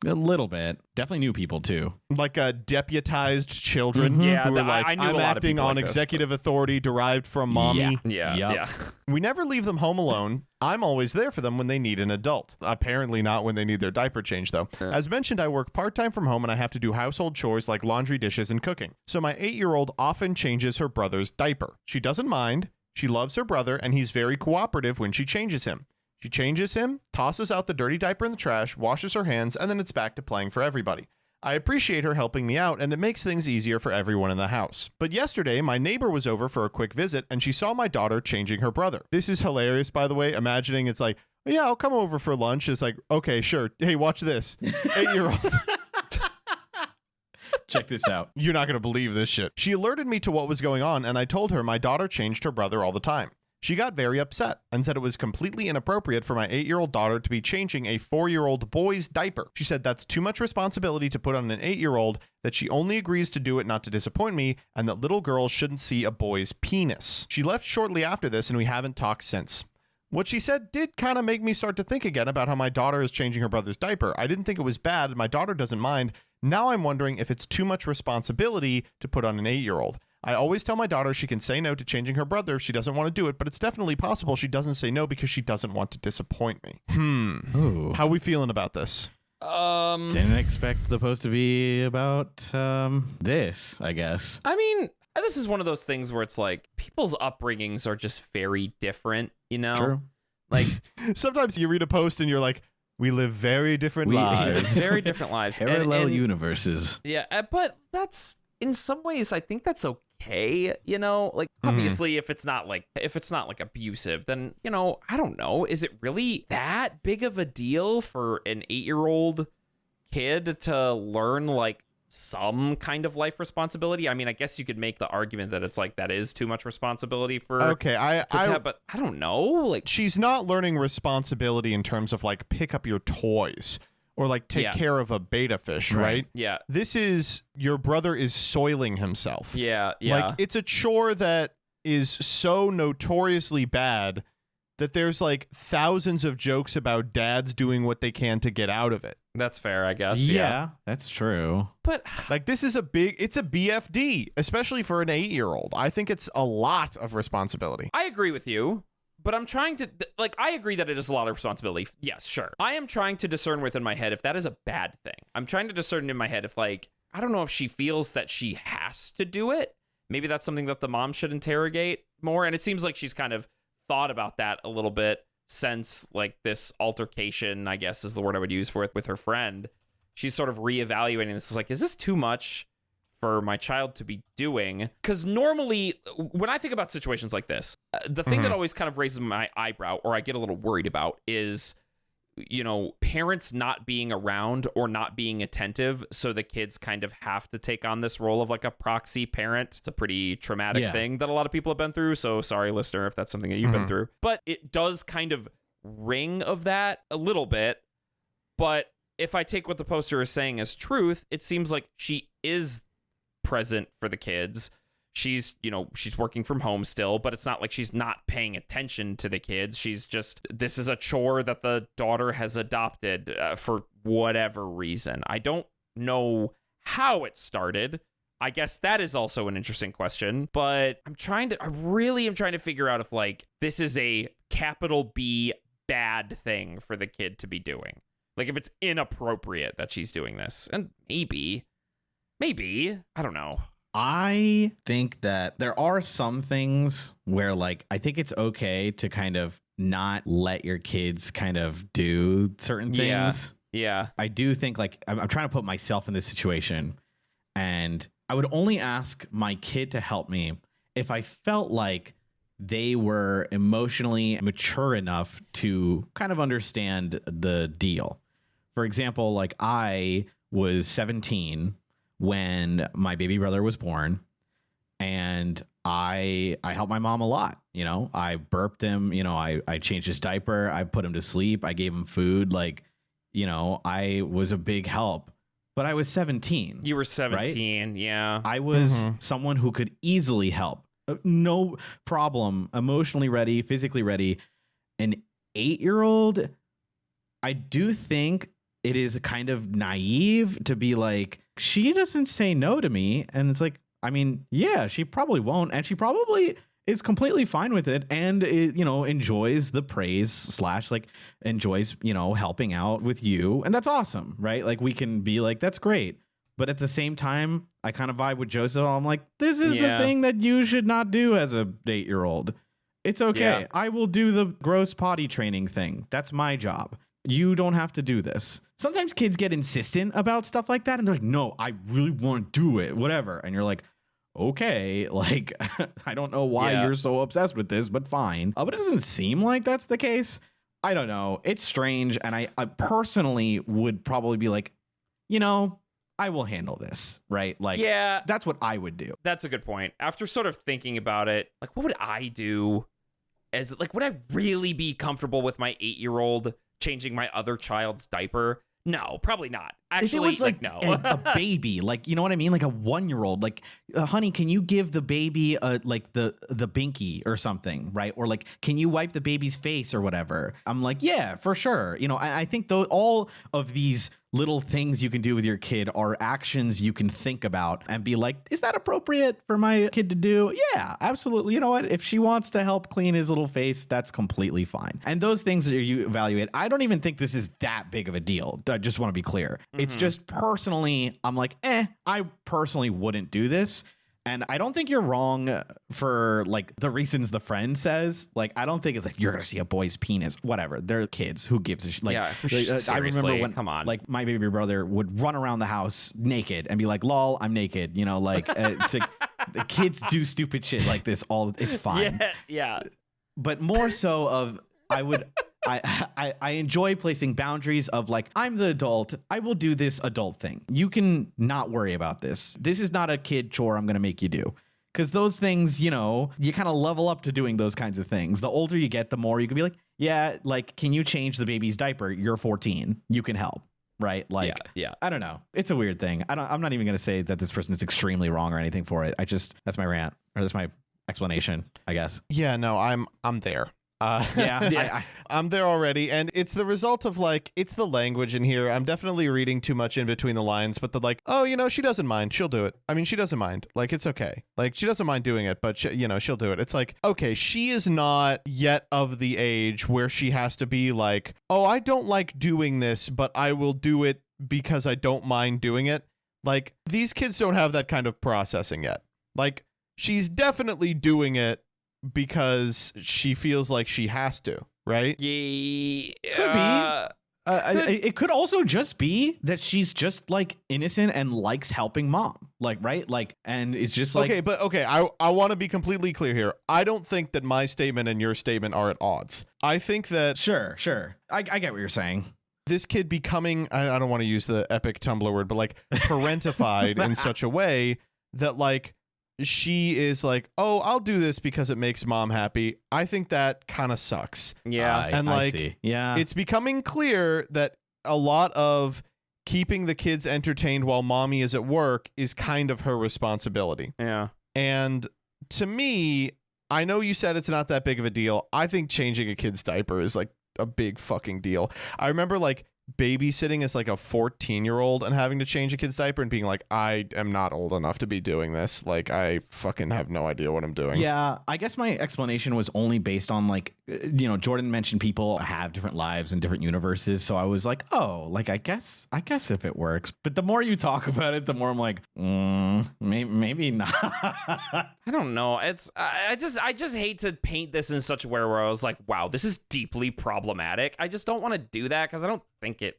A little bit. Definitely new people too. Like deputized children. Yeah, who are I knew I'm a lot of acting people on like this, executive authority derived from mommy. Yeah, Yup. yeah. We never leave them home alone. I'm always there for them when they need an adult. Apparently not when they need their diaper change, though. As mentioned, I work part-time from home and I have to do household chores like laundry, dishes, and cooking. So my 8-year-old often changes her brother's diaper. She doesn't mind. She loves her brother, and he's very cooperative when she changes him. She changes him, tosses out the dirty diaper in the trash, washes her hands, and then it's back to playing for everybody. I appreciate her helping me out, and it makes things easier for everyone in the house. But yesterday, my neighbor was over for a quick visit, and she saw my daughter changing her brother. This is hilarious, by the way, imagining it's like, yeah, I'll come over for lunch. It's like, okay, sure. Hey, watch this. 8-year-old. Check this out. You're not going to believe this shit. She alerted me to what was going on, and I told her my daughter changed her brother all the time. She got very upset and said it was completely inappropriate for my 8-year-old daughter to be changing a 4-year-old boy's diaper. She said that's too much responsibility to put on an 8-year-old, that she only agrees to do it not to disappoint me, and that little girls shouldn't see a boy's penis. She left shortly after this, and we haven't talked since. What she said did kind of make me start to think again about how my daughter is changing her brother's diaper. I didn't think it was bad, and my daughter doesn't mind. Now I'm wondering if it's too much responsibility to put on an 8-year-old. I always tell my daughter she can say no to changing her brother if she doesn't want to do it, but it's definitely possible she doesn't say no because she doesn't want to disappoint me. Ooh. How we feeling about this? Didn't expect the post to be about this, I guess. I mean, this is one of those things where it's like people's upbringings are just very different, you know? True. Like Sometimes you read a post and you're like, we live very different lives. very different lives. Parallel and universes. Yeah, but that's in some ways I think that's okay, you know? Like obviously if it's not like abusive, then, you know, I don't know, is it really that big of a deal for an 8-year-old kid to learn like some kind of life responsibility? I mean, I guess you could make the argument that it's like that is too much responsibility for Okay, but I don't know. Like she's not learning responsibility in terms of like pick up your toys or like take care of a beta fish, right? Yeah. This is your brother is soiling himself. Yeah. Like it's a chore that is so notoriously bad that there's like thousands of jokes about dads doing what they can to get out of it. That's fair, I guess. Yeah, that's true. But Like this is it's a BFD, especially for an 8-year-old. I think it's a lot of responsibility. I agree with you, but I'm trying to, like, I agree that it is a lot of responsibility. Yes, sure. I am trying to discern within my head if that is a bad thing. I'm trying to discern in my head if, like, I don't know if she feels that she has to do it. Maybe that's something that the mom should interrogate more. And it seems like she's kind of thought about that a little bit since, like, this altercation, I guess is the word I would use for it, with her friend. She's sort of reevaluating this. Is like, is this too much for my child to be doing? Because normally when I think about situations like this, the thing that always kind of raises my eyebrow or I get a little worried about is, you know, parents not being around or not being attentive, so the kids kind of have to take on this role of like a proxy parent. It's a pretty traumatic thing that a lot of people have been through, so sorry listener if that's something that you've been through, but it does kind of ring of that a little bit. But if I take what the poster is saying as truth, it seems like she is present for the kids. She's, you know, she's working from home still, but it's not like she's not paying attention to the kids. She's just, this is a chore that the daughter has adopted for whatever reason. I don't know how it started. I guess that is also an interesting question, but I really am trying to figure out if like this is a capital B bad thing for the kid to be doing. Like if it's inappropriate that she's doing this. And maybe, I don't know. I think that there are some things where like I think it's okay to kind of not let your kids kind of do certain things. Yeah. I do think like I'm trying to put myself in this situation, and I would only ask my kid to help me if I felt like they were emotionally mature enough to kind of understand the deal. For example, like I was 17 when my baby brother was born, and I helped my mom a lot. You know, I burped him, you know, I changed his diaper, I put him to sleep, I gave him food. Like, you know, I was a big help, but I was 17. You were 17. Right? Yeah. I was someone who could easily help. No problem. Emotionally ready, physically ready. An 8-year-old, I do think it is kind of naive to be like, she doesn't say no to me. And it's like, I mean, yeah, she probably won't. And she probably is completely fine with it and, enjoys the praise / like enjoys, helping out with you. And that's awesome, right? Like we can be like, that's great. But at the same time, I kind of vibe with Joseph. I'm like, this is the thing that you should not do as a 8-year-old. It's okay. Yeah. I will do the gross potty training thing. That's my job. You don't have to do this. Sometimes kids get insistent about stuff like that. And they're like, no, I really want to do it, whatever. And you're like, okay, like, I don't know why you're so obsessed with this, but fine. But it doesn't seem like that's the case. I don't know. It's strange. And I personally would probably be like, I will handle this, right? Like, that's what I would do. That's a good point. After sort of thinking about it, like, what would I do? Would I really be comfortable with my 8-year-old changing my other child's diaper? No, probably not. Actually, if it was no. a baby, like, you know what I mean? Like a 1-year-old, like, honey, can you give the baby like the binky or something, right? Or like, can you wipe the baby's face or whatever? I'm like, yeah, for sure. I think all of these little things you can do with your kid are actions you can think about and be like, is that appropriate for my kid to do? Yeah, absolutely. You know what? If she wants to help clean his little face, that's completely fine. And those things that you evaluate, I don't even think this is that big of a deal. I just want to be clear. It's just personally, I'm like, I personally wouldn't do this. And I don't think you're wrong for like the reasons the friend says. Like, I don't think it's like you're gonna see a boy's penis. Whatever, they're kids. Who gives a shit? Like, I remember when, come on, like my baby brother would run around the house naked and be like, "Lol, I'm naked." It's like the kids do stupid shit like this. It's fine. Yeah. But more so of I enjoy placing boundaries of like, I'm the adult. I will do this adult thing. You can not worry about this. This is not a kid chore I'm going to make you do. Because those things, you kind of level up to doing those kinds of things. The older you get, the more you can be like, yeah, like, can you change the baby's diaper? You're 14. You can help. Right. Like, I don't know. It's a weird thing. I'm not even going to say that this person is extremely wrong or anything for it. That's my rant, or that's my explanation, I guess. Yeah, no, I'm there. I'm there already, and it's the result of like, it's the language in here. I'm definitely reading too much in between the lines, but she doesn't mind, she'll do it. I mean, she doesn't mind, like, it's okay, like, she doesn't mind doing it, but she'll do it. It's like, okay, she is not yet of the age where she has to be like, oh, I don't like doing this, but I will do it because I don't mind doing it. Like, these kids don't have that kind of processing yet. Like, she's definitely doing it because she feels like she has to, right? Could be. It could also just be that she's just like innocent and likes helping mom, like, right? Like, and it's just like, I want to be completely clear here. I don't think that my statement and your statement are at odds. I think that sure. I get what you're saying. This kid becoming, I don't want to use the epic Tumblr word, but like parentified in such a way that like, she is like, oh, I'll do this because it makes mom happy. I think that kind of sucks. Yeah. And like, it's becoming clear that a lot of keeping the kids entertained while mommy is at work is kind of her responsibility. Yeah. And to me, I know you said it's not that big of a deal. I think changing a kid's diaper is like a big fucking deal. I remember like babysitting as like a 14-year-old and having to change a kid's diaper and being like, I am not old enough to be doing this. Like, I fucking have no idea what I'm doing. Yeah, I guess my explanation was only based on like, Jordan mentioned people have different lives in different universes. So I was like, oh, like, I guess if it works. But the more you talk about it, the more I'm like, maybe not. I don't know. I just hate to paint this in such a way where I was like, wow, this is deeply problematic. I just don't want to do that because I don't think it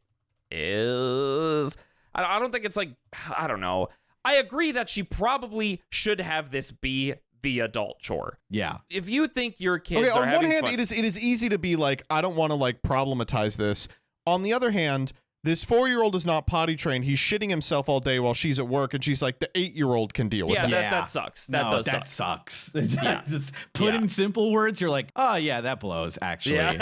is. I don't think it's like, I don't know. I agree that she probably should have this be the adult chore. Yeah. If you think your kids are on one hand, fun, it is easy to be like, I don't want to like problematize this. On the other hand, this 4-year-old is not potty trained. He's shitting himself all day while she's at work, and she's like, the 8-year-old can deal with it. That sucks. That sucks. Put in simple words, you're like, oh yeah, that blows. Actually,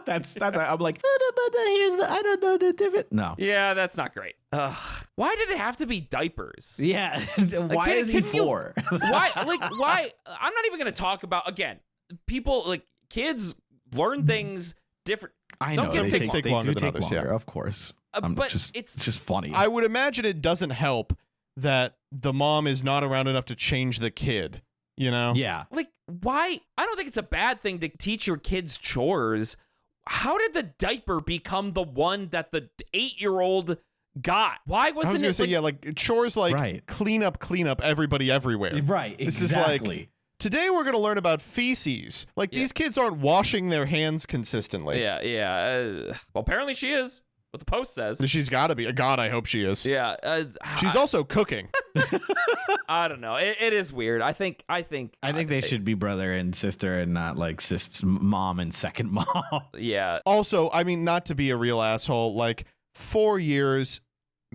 that's. I'm like, I don't know the difference. No. Yeah, that's not great. Why did it have to be diapers? Yeah. Why is he 4? Why? I'm not even gonna talk about, again, people like kids learn things different. I Some know kids they take longer do than take others, longer, yeah. of course. But It's just funny. I would imagine it doesn't help that the mom is not around enough to change the kid, you know? yeah. like, why? I don't think it's a bad thing to teach your kids chores. How did the diaper become the one that the 8-year-old got? Why I was wasn't gonna it say, yeah, like chores, like Right. clean up, everybody everywhere. Right. This is like- Exactly. Today we're gonna learn about feces. Like these kids aren't washing their hands consistently. Yeah. Well, apparently she is. What the post says. She's got to be. God, I hope she is. Yeah. She's also cooking. I don't know. It is weird. I think they should be brother and sister and not like mom and second mom. Yeah. Also, I mean, not to be a real asshole, like 4 years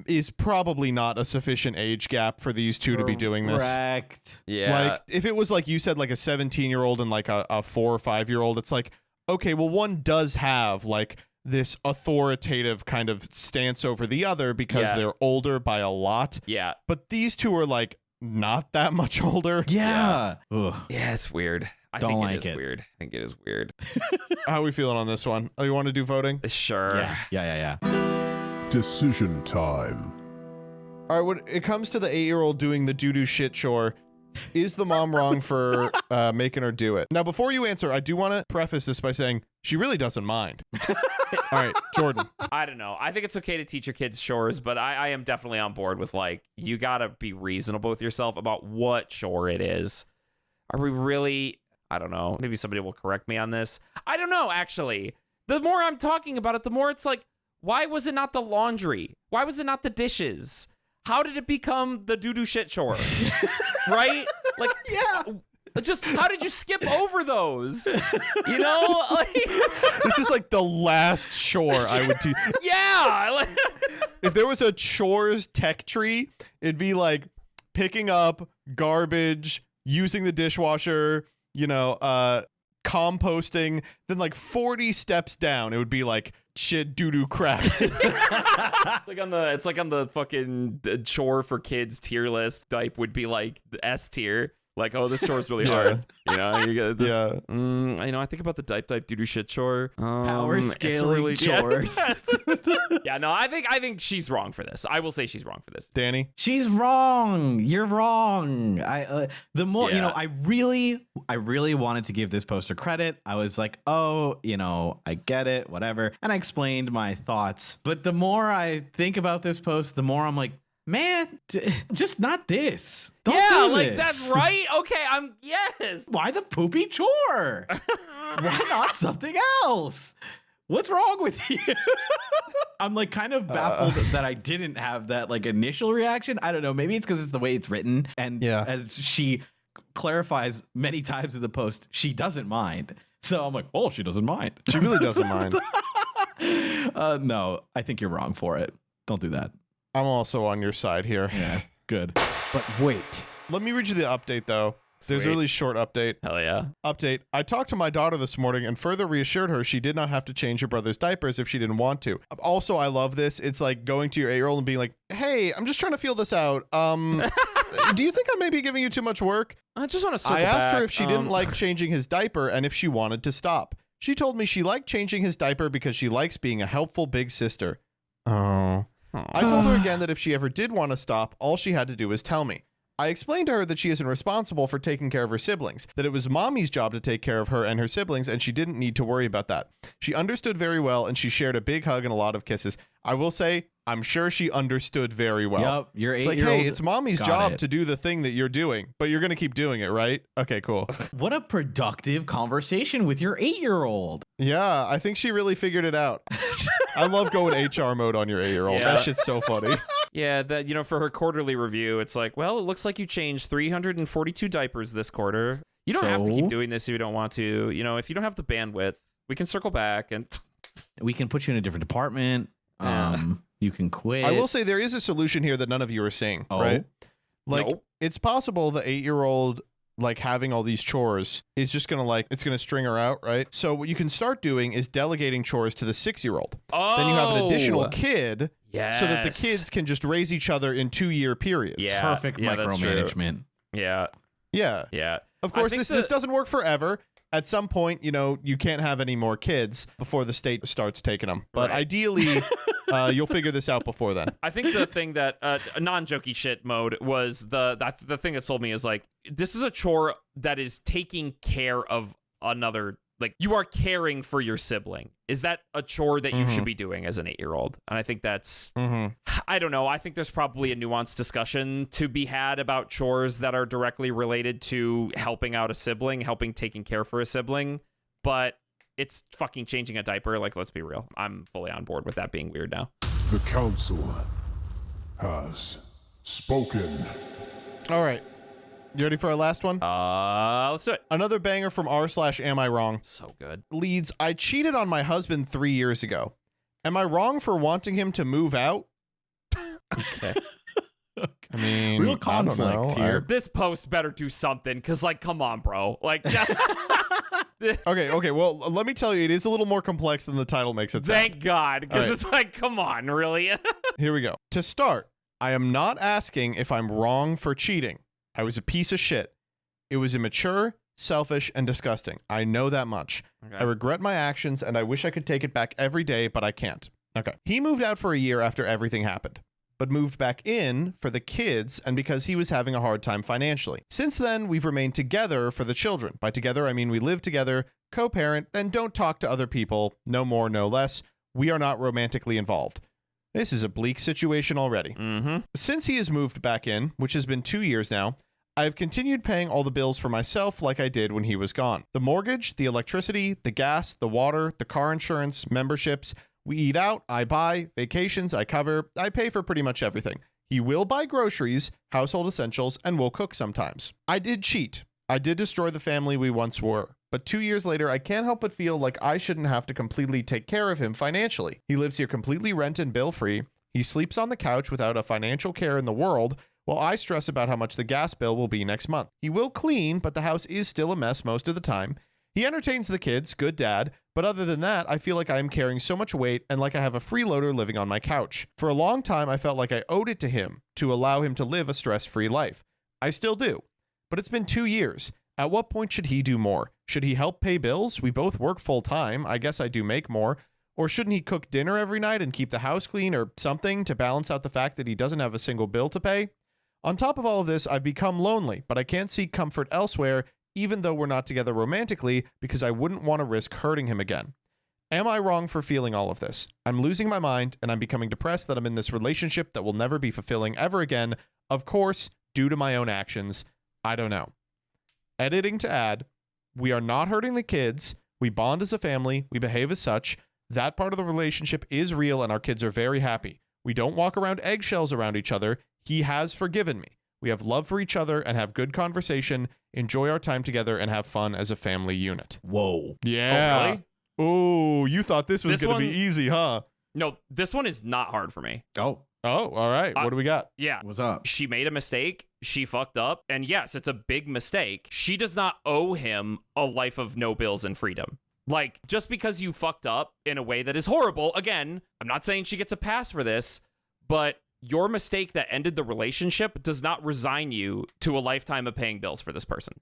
is probably not a sufficient age gap for these two to be doing this. Correct. Yeah. Like, if it was like you said, like a 17-year-old and like a 4 or 5-year-old, it's like, okay, well, one does have like this authoritative kind of stance over the other because they're older by a lot. Yeah. But these two are like not that much older. Yeah. Ugh. Yeah, it's weird. I Don't think like it is it. weird. I think it is weird. How are we feeling on this one? Oh, you want to do voting? Sure. Yeah. Decision time. All right, when it comes to the 8-year-old doing the doo-doo shit chore, is the mom wrong for making her do it? Now, before you answer, I do want to preface this by saying she really doesn't mind. All right, Jordan. I don't know. I think it's okay to teach your kids chores, but I am definitely on board with like, you got to be reasonable with yourself about what chore it is. Are we really? I don't know. Maybe somebody will correct me on this. I don't know, actually. The more I'm talking about it, the more it's like, why was it not the laundry? Why was it not the dishes? How did it become the doo-doo shit chore? Right? Like, just how did you skip over those? You know? Like, This is like the last chore I would teach. yeah. Like, If there was a chores tech tree, it'd be like picking up garbage, using the dishwasher, composting, then like 40 steps down, it would be like shit, doo-doo, crap. it's like on the fucking chore for kids tier list. Diaper would be like the S tier. Like, oh, this chore is really hard. You get this. Yeah. I think about the doo doo shit chore. Power it's scaling chores. Yeah, no, I think she's wrong for this. I will say she's wrong for this. Danny? She's wrong. You're wrong. The more Yeah. I really wanted to give this poster credit. I was like, oh, I get it, whatever, and I explained my thoughts. But the more I think about this post, the more I'm like, man, just not this. Don't do like this. that's right. Okay, yes. Why the poopy chore? Why not something else? What's wrong with you? I'm like kind of baffled that I didn't have that like initial reaction. I don't know. Maybe it's because it's the way it's written. And as she clarifies many times in the post, she doesn't mind. So I'm like, oh, she doesn't mind. She really doesn't mind. No, I think you're wrong for it. Don't do that. I'm also on your side here. Yeah, good. But wait. Let me read you the update, though. There's a Sweet. really short update. Hell yeah. Update. I talked to my daughter this morning and further reassured her she did not have to change her brother's diapers if she didn't want to. Also, I love this. It's like going to your 8-year-old and being like, hey, I'm just trying to feel this out. Do you think I may be giving you too much work? I just want to I asked her if she didn't like changing his diaper and if she wanted to stop. She told me she liked changing his diaper because she likes being a helpful big sister. Oh. I told her again that if she ever did want to stop, all she had to do was tell me. I explained to her that she isn't responsible for taking care of her siblings, that it was mommy's job to take care of her and her siblings, and she didn't need to worry about that. She understood very well, and she shared a big hug and a lot of kisses. I will say, I'm sure she understood very well. Yep, your 8-year-old. It's like, hey, it's mommy's got job it. to do the thing that you're doing, but you're going to keep doing it, right? Okay, cool. What a productive conversation with your 8-year-old. Yeah, I think she really figured it out. I love going HR mode on your 8-year-old. Yeah. That shit's so funny. Yeah, that for her quarterly review, it's like, well, it looks like you changed 342 diapers this quarter. You don't have to keep doing this if you don't want to. If you don't have the bandwidth, we can circle back and We can put you in a different department. You can quit. I will say there is a solution here that none of you are seeing, right? Like, Nope. it's possible the 8-year-old, like, having all these chores is just going to, it's going to string her out, right? So what you can start doing is delegating chores to the 6-year-old. oh, Then you have an additional kid yes. so that the kids can just raise each other in 2-year periods. Perfect that's true. micromanagement. Yeah, Yeah. yeah. Of course, think this doesn't work forever. at some point, you can't have any more kids before the state starts taking them. But ideally, you'll figure this out before then. I think the thing that non-jokey shit mode was the thing that sold me is like, this is a chore that is taking care of another. Like, you are caring for your sibling. Is that a chore that you should be doing as an 8-year-old? And I think that's, I don't know. I think there's probably a nuanced discussion to be had about chores that are directly related to helping out a sibling, taking care for a sibling. But it's fucking changing a diaper. Like, let's be real. I'm fully on board with that being weird now. The Council has spoken. All right. You ready for our last one? Let's do it. Another banger from r/am I wrong. So good. Leads, I cheated on my husband 3 years ago. Am I wrong for wanting him to move out? Okay. I mean, real conflict here. This post better do something, because, like, come on, bro. Like, Okay. Well, let me tell you, it is a little more complex than the title makes it sound. thank God, because it's like, come on, really? Here we go. To start, I am not asking if I'm wrong for cheating. I was a piece of shit. It was immature, selfish, and disgusting. I know that much. Okay. I regret my actions, and I wish I could take it back every day, but I can't. Okay. He moved out for a year after everything happened, but moved back in for the kids and because he was having a hard time financially. Since then, we've remained together for the children. By together, I mean we live together, co-parent, and don't talk to other people. No more, no less. We are not romantically involved. This is a bleak situation already. Since he has moved back in, which has been 2 years now, I have continued paying all the bills for myself like I did when he was gone. The mortgage, the electricity, the gas, the water, the car insurance, memberships. We eat out, I buy, vacations, I cover, I pay for pretty much everything. He will buy groceries, household essentials, and will cook sometimes. I did cheat. I did destroy the family we once were. But 2 years later, I can't help but feel like I shouldn't have to completely take care of him financially. He lives here completely rent and bill free. He sleeps on the couch without a financial care in the world, while I stress about how much the gas bill will be next month. He will clean, but the house is still a mess most of the time. He entertains the kids, good dad, but other than that, I feel like I am carrying so much weight and like I have a freeloader living on my couch. For a long time, I felt like I owed it to him to allow him to live a stress-free life. I still do, but it's been 2 years. At what point should he do more? Should he help pay bills? We both work full-time. I guess I do make more. Or shouldn't he cook dinner every night and keep the house clean or something to balance out the fact that he doesn't have a single bill to pay? On top of all of this, I've become lonely, but I can't seek comfort elsewhere, even though we're not together romantically, because I wouldn't want to risk hurting him again. Am I wrong for feeling all of this? I'm losing my mind, and I'm becoming depressed that I'm in this relationship that will never be fulfilling ever again. Of course, due to my own actions. I don't know. Editing to add, we are not hurting the kids. We bond as a family. We behave as such. That part of the relationship is real, and our kids are very happy. We don't walk around eggshells around each other. He has forgiven me. We have love for each other and have good conversation, enjoy our time together, and have fun as a family unit. Whoa. Yeah. Oh, really? Oh, you thought this was going to be easy, huh? No, this one is not hard for me. Oh, all right. What do we got? Yeah. what's up? She made a mistake. She fucked up. And yes, it's a big mistake. She does not owe him a life of no bills and freedom. Like, just because you fucked up in a way that is horrible, again, I'm not saying she gets a pass for this, but your mistake that ended the relationship does not resign you to a lifetime of paying bills for this person.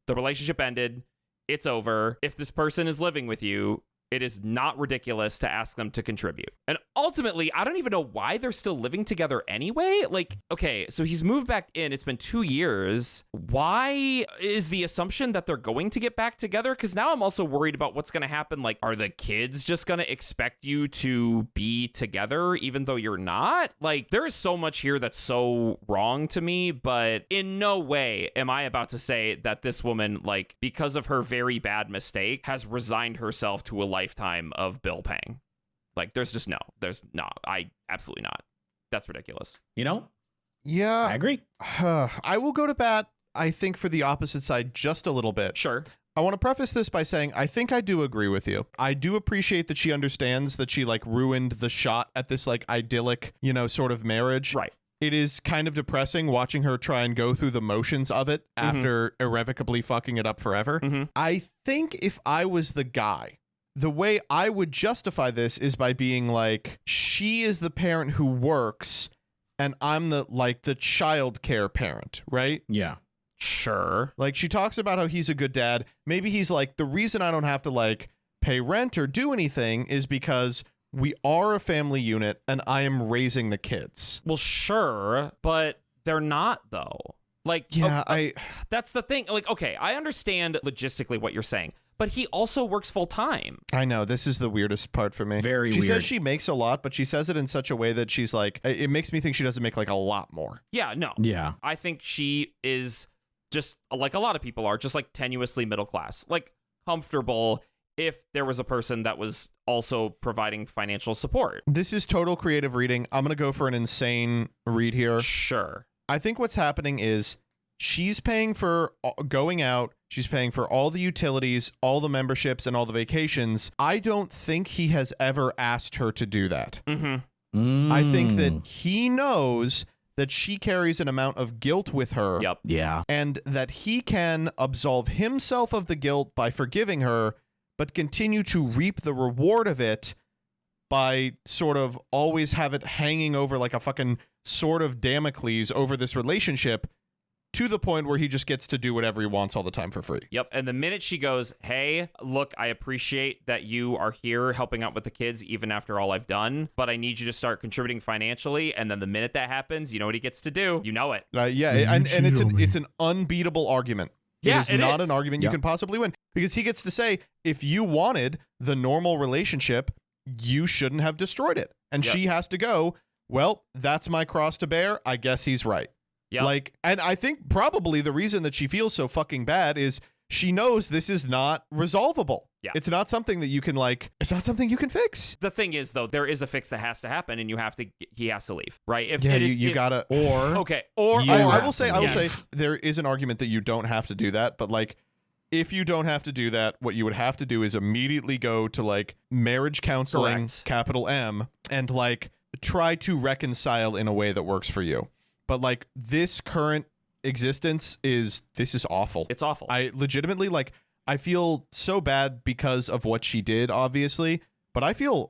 The relationship ended. It's over. If this person is living with you, it is not ridiculous to ask them to contribute. And ultimately, I don't even know why they're still living together anyway. Like, okay, so he's moved back in. It's been 2 years. Why is the assumption that they're going to get back together? Because now I'm also worried about what's going to happen. Like, are the kids just going to expect you to be together even though you're not? Like, there is so much here that's so wrong to me, but in no way am I about to say that this woman, like, because of her very bad mistake, has resigned herself to a lifetime of bill paying. Like, there's I absolutely not. That's ridiculous. You know? Yeah. I agree. I will go to bat, I think, for the opposite side just a little bit. Sure. I want to preface this by saying I think I do agree with you. I do appreciate that she understands that she, like, ruined the shot at this, like, idyllic, sort of marriage. Right. It is kind of depressing watching her try and go through the motions of it after irrevocably fucking it up forever. I think if I was the guy, the way I would justify this is by being like, she is the parent who works and I'm the child care parent, right? Yeah. Sure. Like, she talks about how he's a good dad. Maybe he's like, the reason I don't have to like pay rent or do anything is because we are a family unit and I am raising the kids. Well, sure, but they're not though. Like, Yeah, that's the thing. Like, okay, I understand logistically what you're saying, but he also works full time. I know, this is the weirdest part for me. Very She weird. says she makes a lot, but she says it in such a way that she's like, it makes me think she doesn't make like a lot more. Yeah, no. Yeah. I think she is just like a lot of people are, just like tenuously middle class, like comfortable if there was a person that was also providing financial support. This is total creative reading. I'm going to go for an insane read here. Sure. I think what's happening is she's paying for going out. She's paying for all the utilities, all the memberships, and all the vacations. I don't think he has ever asked her to do that. Mm-hmm. I think that he knows that she carries an amount of guilt with her. Yep. Yeah. And that he can absolve himself of the guilt by forgiving her, but continue to reap the reward of it by sort of always have it hanging over like a fucking sword of Damocles over this relationship, to the point where he just gets to do whatever he wants all the time for free. Yep. And the minute she goes, hey, look, I appreciate that you are here helping out with the kids even after all I've done, but I need you to start contributing financially. And then the minute that happens, you know what he gets to do? You know it. Yeah, You and cheat on me. it's an unbeatable argument. Yeah, it is it not is. an argument you Yep. can possibly win, because he gets to say, if you wanted the normal relationship, you shouldn't have destroyed it. And Yep. she has to go, well, that's my cross to bear. I guess he's right. Yep. Like, and I think probably the reason that she feels so fucking bad is she knows this is not resolvable. Yeah. It's not something that you can it's not something you can fix. The thing is, though, there is a fix that has to happen, and he has to leave, right? If Yeah, it is, you gotta, okay, or I or- will say Yes. there is an argument that you don't have to do that, but like, if you don't have to do that, what you would have to do is immediately go to like marriage counseling, Correct. capital M, and like try to reconcile in a way that works for you. But like, this current existence is awful. It's awful. I legitimately, like, I feel so bad because of what she did, obviously, but I feel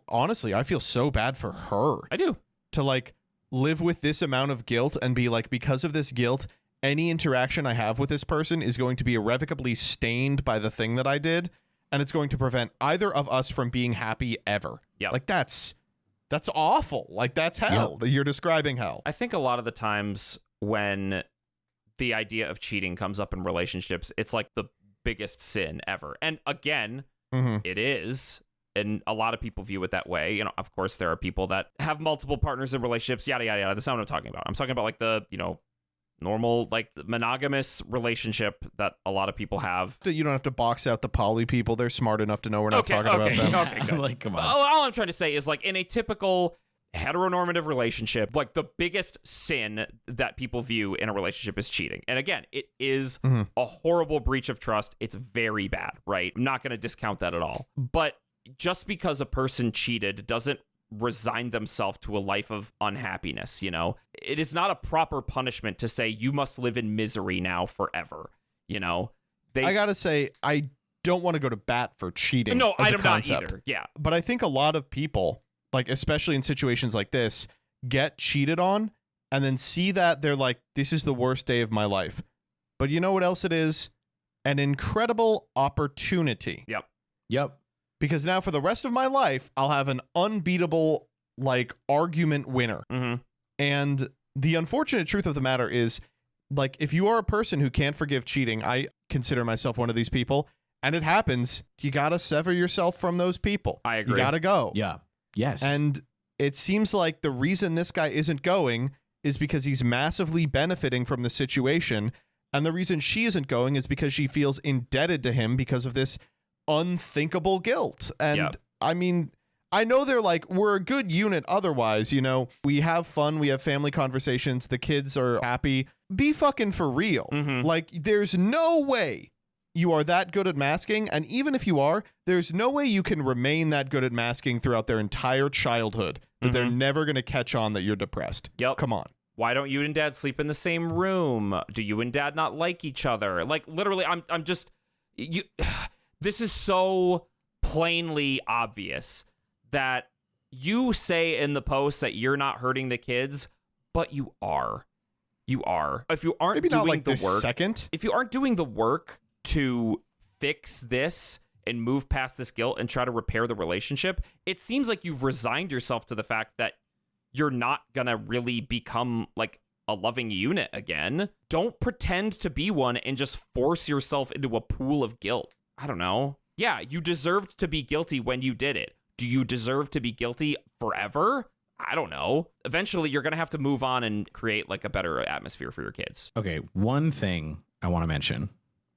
so bad for her I do. to like live with this amount of guilt and be like, because of this guilt, any interaction I have with this person is going to be irrevocably stained by the thing that I did, and it's going to prevent either of us from being happy ever. Yep. Like, that's awful. Like, that's hell. You're describing hell. I think a lot of the times when the idea of cheating comes up in relationships, it's like the biggest sin ever. And again, it is. And a lot of people view it that way. You know, of course, there are people that have multiple partners in relationships, yada, yada, yada. That's not what I'm talking about. I'm talking about like the, normal, like monogamous relationship that a lot of people have. You don't have to box out the poly people. They're smart enough to know we're not talking about them. Okay, good. Like, come on. All I'm trying to say is, like, in a typical heteronormative relationship, like, the biggest sin that people view in a relationship is cheating. And again, it is a horrible breach of trust. It's very bad, right? I'm not going to discount that at all. But just because a person cheated doesn't resign themselves to a life of unhappiness. It is not a proper punishment to say you must live in misery now forever. I gotta say, I don't want to go to bat for cheating. No, as I a am not concept. either. Yeah. But I think a lot of people, like, especially in situations like this, get cheated on and then see that they're like, this is the worst day of my life. But you know what else it is? An incredible opportunity. Yep. Because now for the rest of my life, I'll have an unbeatable, like, argument winner. Mm-hmm. And the unfortunate truth of the matter is, like, if you are a person who can't forgive cheating, I consider myself one of these people, and it happens, you gotta sever yourself from those people. I agree. You gotta go. Yeah. Yes. And it seems like the reason this guy isn't going is because he's massively benefiting from the situation. And the reason she isn't going is because she feels indebted to him because of this unthinkable guilt. And Yep. I mean, I know they're like, we're a good unit otherwise, we have fun, we have family conversations, the kids are happy. Be fucking for real. Mhm. Like, there's no way you are that good at masking, and even if you are, there's no way you can remain that good at masking throughout their entire childhood, that they're never going to catch on that you're depressed. Yep. Come on. Why don't you and dad sleep in the same room? Do you and dad not like each other? Like, literally, I'm just, this is so plainly obvious that you say in the post that you're not hurting the kids, but you are. you are. If you aren't Maybe doing not like the this work, second. if you aren't doing the work to fix this and move past this guilt and try to repair the relationship, it seems like you've resigned yourself to the fact that you're not gonna really become like a loving unit again. Don't pretend to be one and just force yourself into a pool of guilt. I don't know. Yeah, you deserved to be guilty when you did it. Do you deserve to be guilty forever? I don't know. Eventually, you're going to have to move on and create like a better atmosphere for your kids. Okay, one thing I want to mention.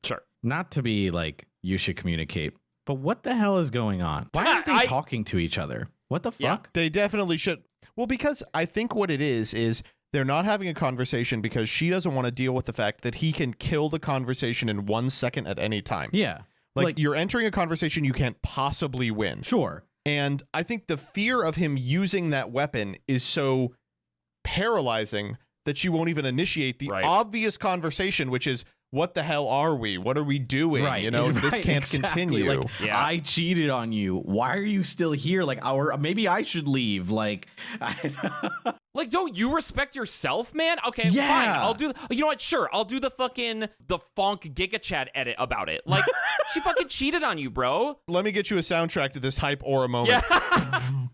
Sure. Not to be like, you should communicate, but what the hell is going on? Why aren't they talking to each other? What the fuck? Yeah. They definitely should. Well, because I think what it is they're not having a conversation because she doesn't want to deal with the fact that he can kill the conversation in 1 second at any time. Yeah. Like you're entering a conversation you can't possibly win. Sure. And I think the fear of him using that weapon is so paralyzing that she won't even initiate the obvious conversation, which is, what the hell are we? What are we doing? Right. You know, this can't continue. Like, I cheated on you. Why are you still here? Like, maybe I should leave. Like, like, don't you respect yourself, man? Okay, Yeah. fine. I'll do. You know what? Sure, I'll do the fucking Fonk Giga Chat edit about it. Like, she fucking cheated on you, bro. Let me get you a soundtrack to this hype aura moment.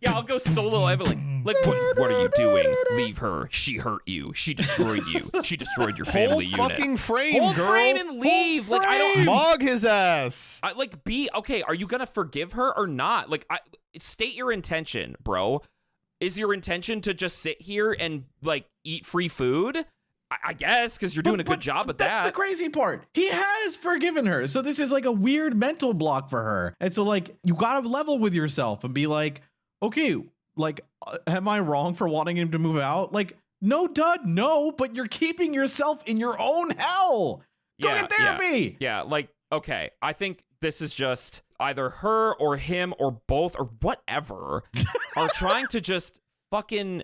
Yeah, I'll go solo Evelyn. Like, what are you doing? Leave her. She hurt you. She destroyed you. She destroyed your family unit. Hold fucking frame, Hold girl. frame and leave. Hold Like, I don't. Mog his ass. Okay, are you gonna forgive her or not? Like, state your intention, bro. Is your intention to just sit here and like eat free food? I guess, because you're doing a good job at that. That's the crazy part. He has forgiven her. So this is like a weird mental block for her. And so like, you gotta level with yourself and be like, okay, like, am I wrong for wanting him to move out? Like, no, dud, no, but you're keeping yourself in your own hell. Go get therapy. Yeah, like, okay, I think this is just either her or him or both or whatever are trying to just fucking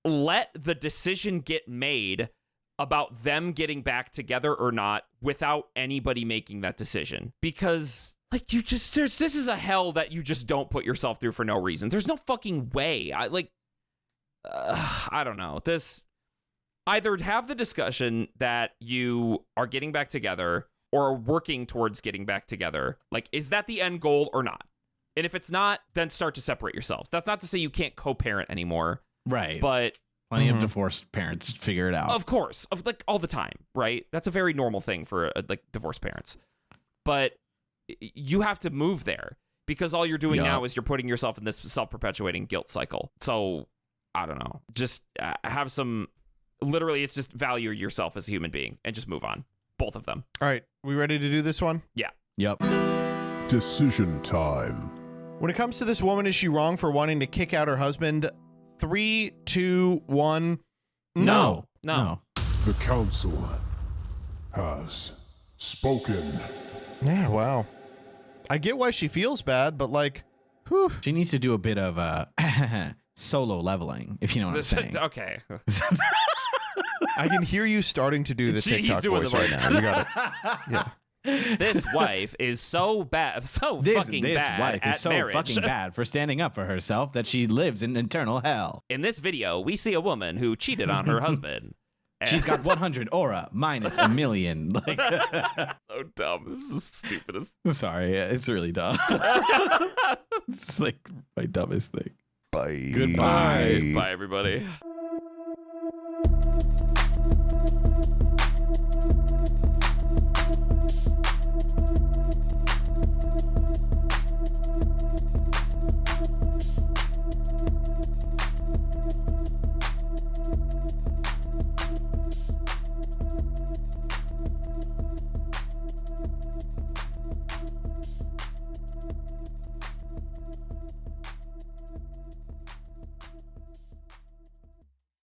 let the decision get made about them getting back together or not without anybody making that decision. Because like, this is a hell that you just don't put yourself through for no reason. There's no fucking way. I don't know. This, either have the discussion that you are getting back together or working towards getting back together. Like, is that the end goal or not? And if it's not, then start to separate yourselves. That's not to say you can't co-parent anymore. Right. But plenty of divorced parents figure it out. Of course, like all the time, right? That's a very normal thing for like divorced parents. But you have to move there because all you're doing now is you're putting yourself in this self-perpetuating guilt cycle. So I don't know. Just have some. Literally, it's just value yourself as a human being and just move on. Both of them. All right, we ready to do this one? Yeah. Yep. Decision time. When it comes to this woman, is she wrong for wanting to kick out her husband? 3, 2, 1. No. The council has spoken. Yeah, wow. I get why she feels bad, but like, whew. She needs to do a bit of solo leveling, if you know what I'm saying. Okay. I can hear you starting to do the He's TikTok doing voice the right right- now. You got it. Yeah. This wife is so bad, This fucking bad wife at is so marriage. fucking bad for standing up for herself that she lives in eternal hell. In this video, we see a woman who cheated on her husband. She's got 100 aura minus a million. Like, So dumb. This is stupid as. sorry, it's really dumb. It's like my dumbest thing. Bye. Goodbye. Bye, everybody.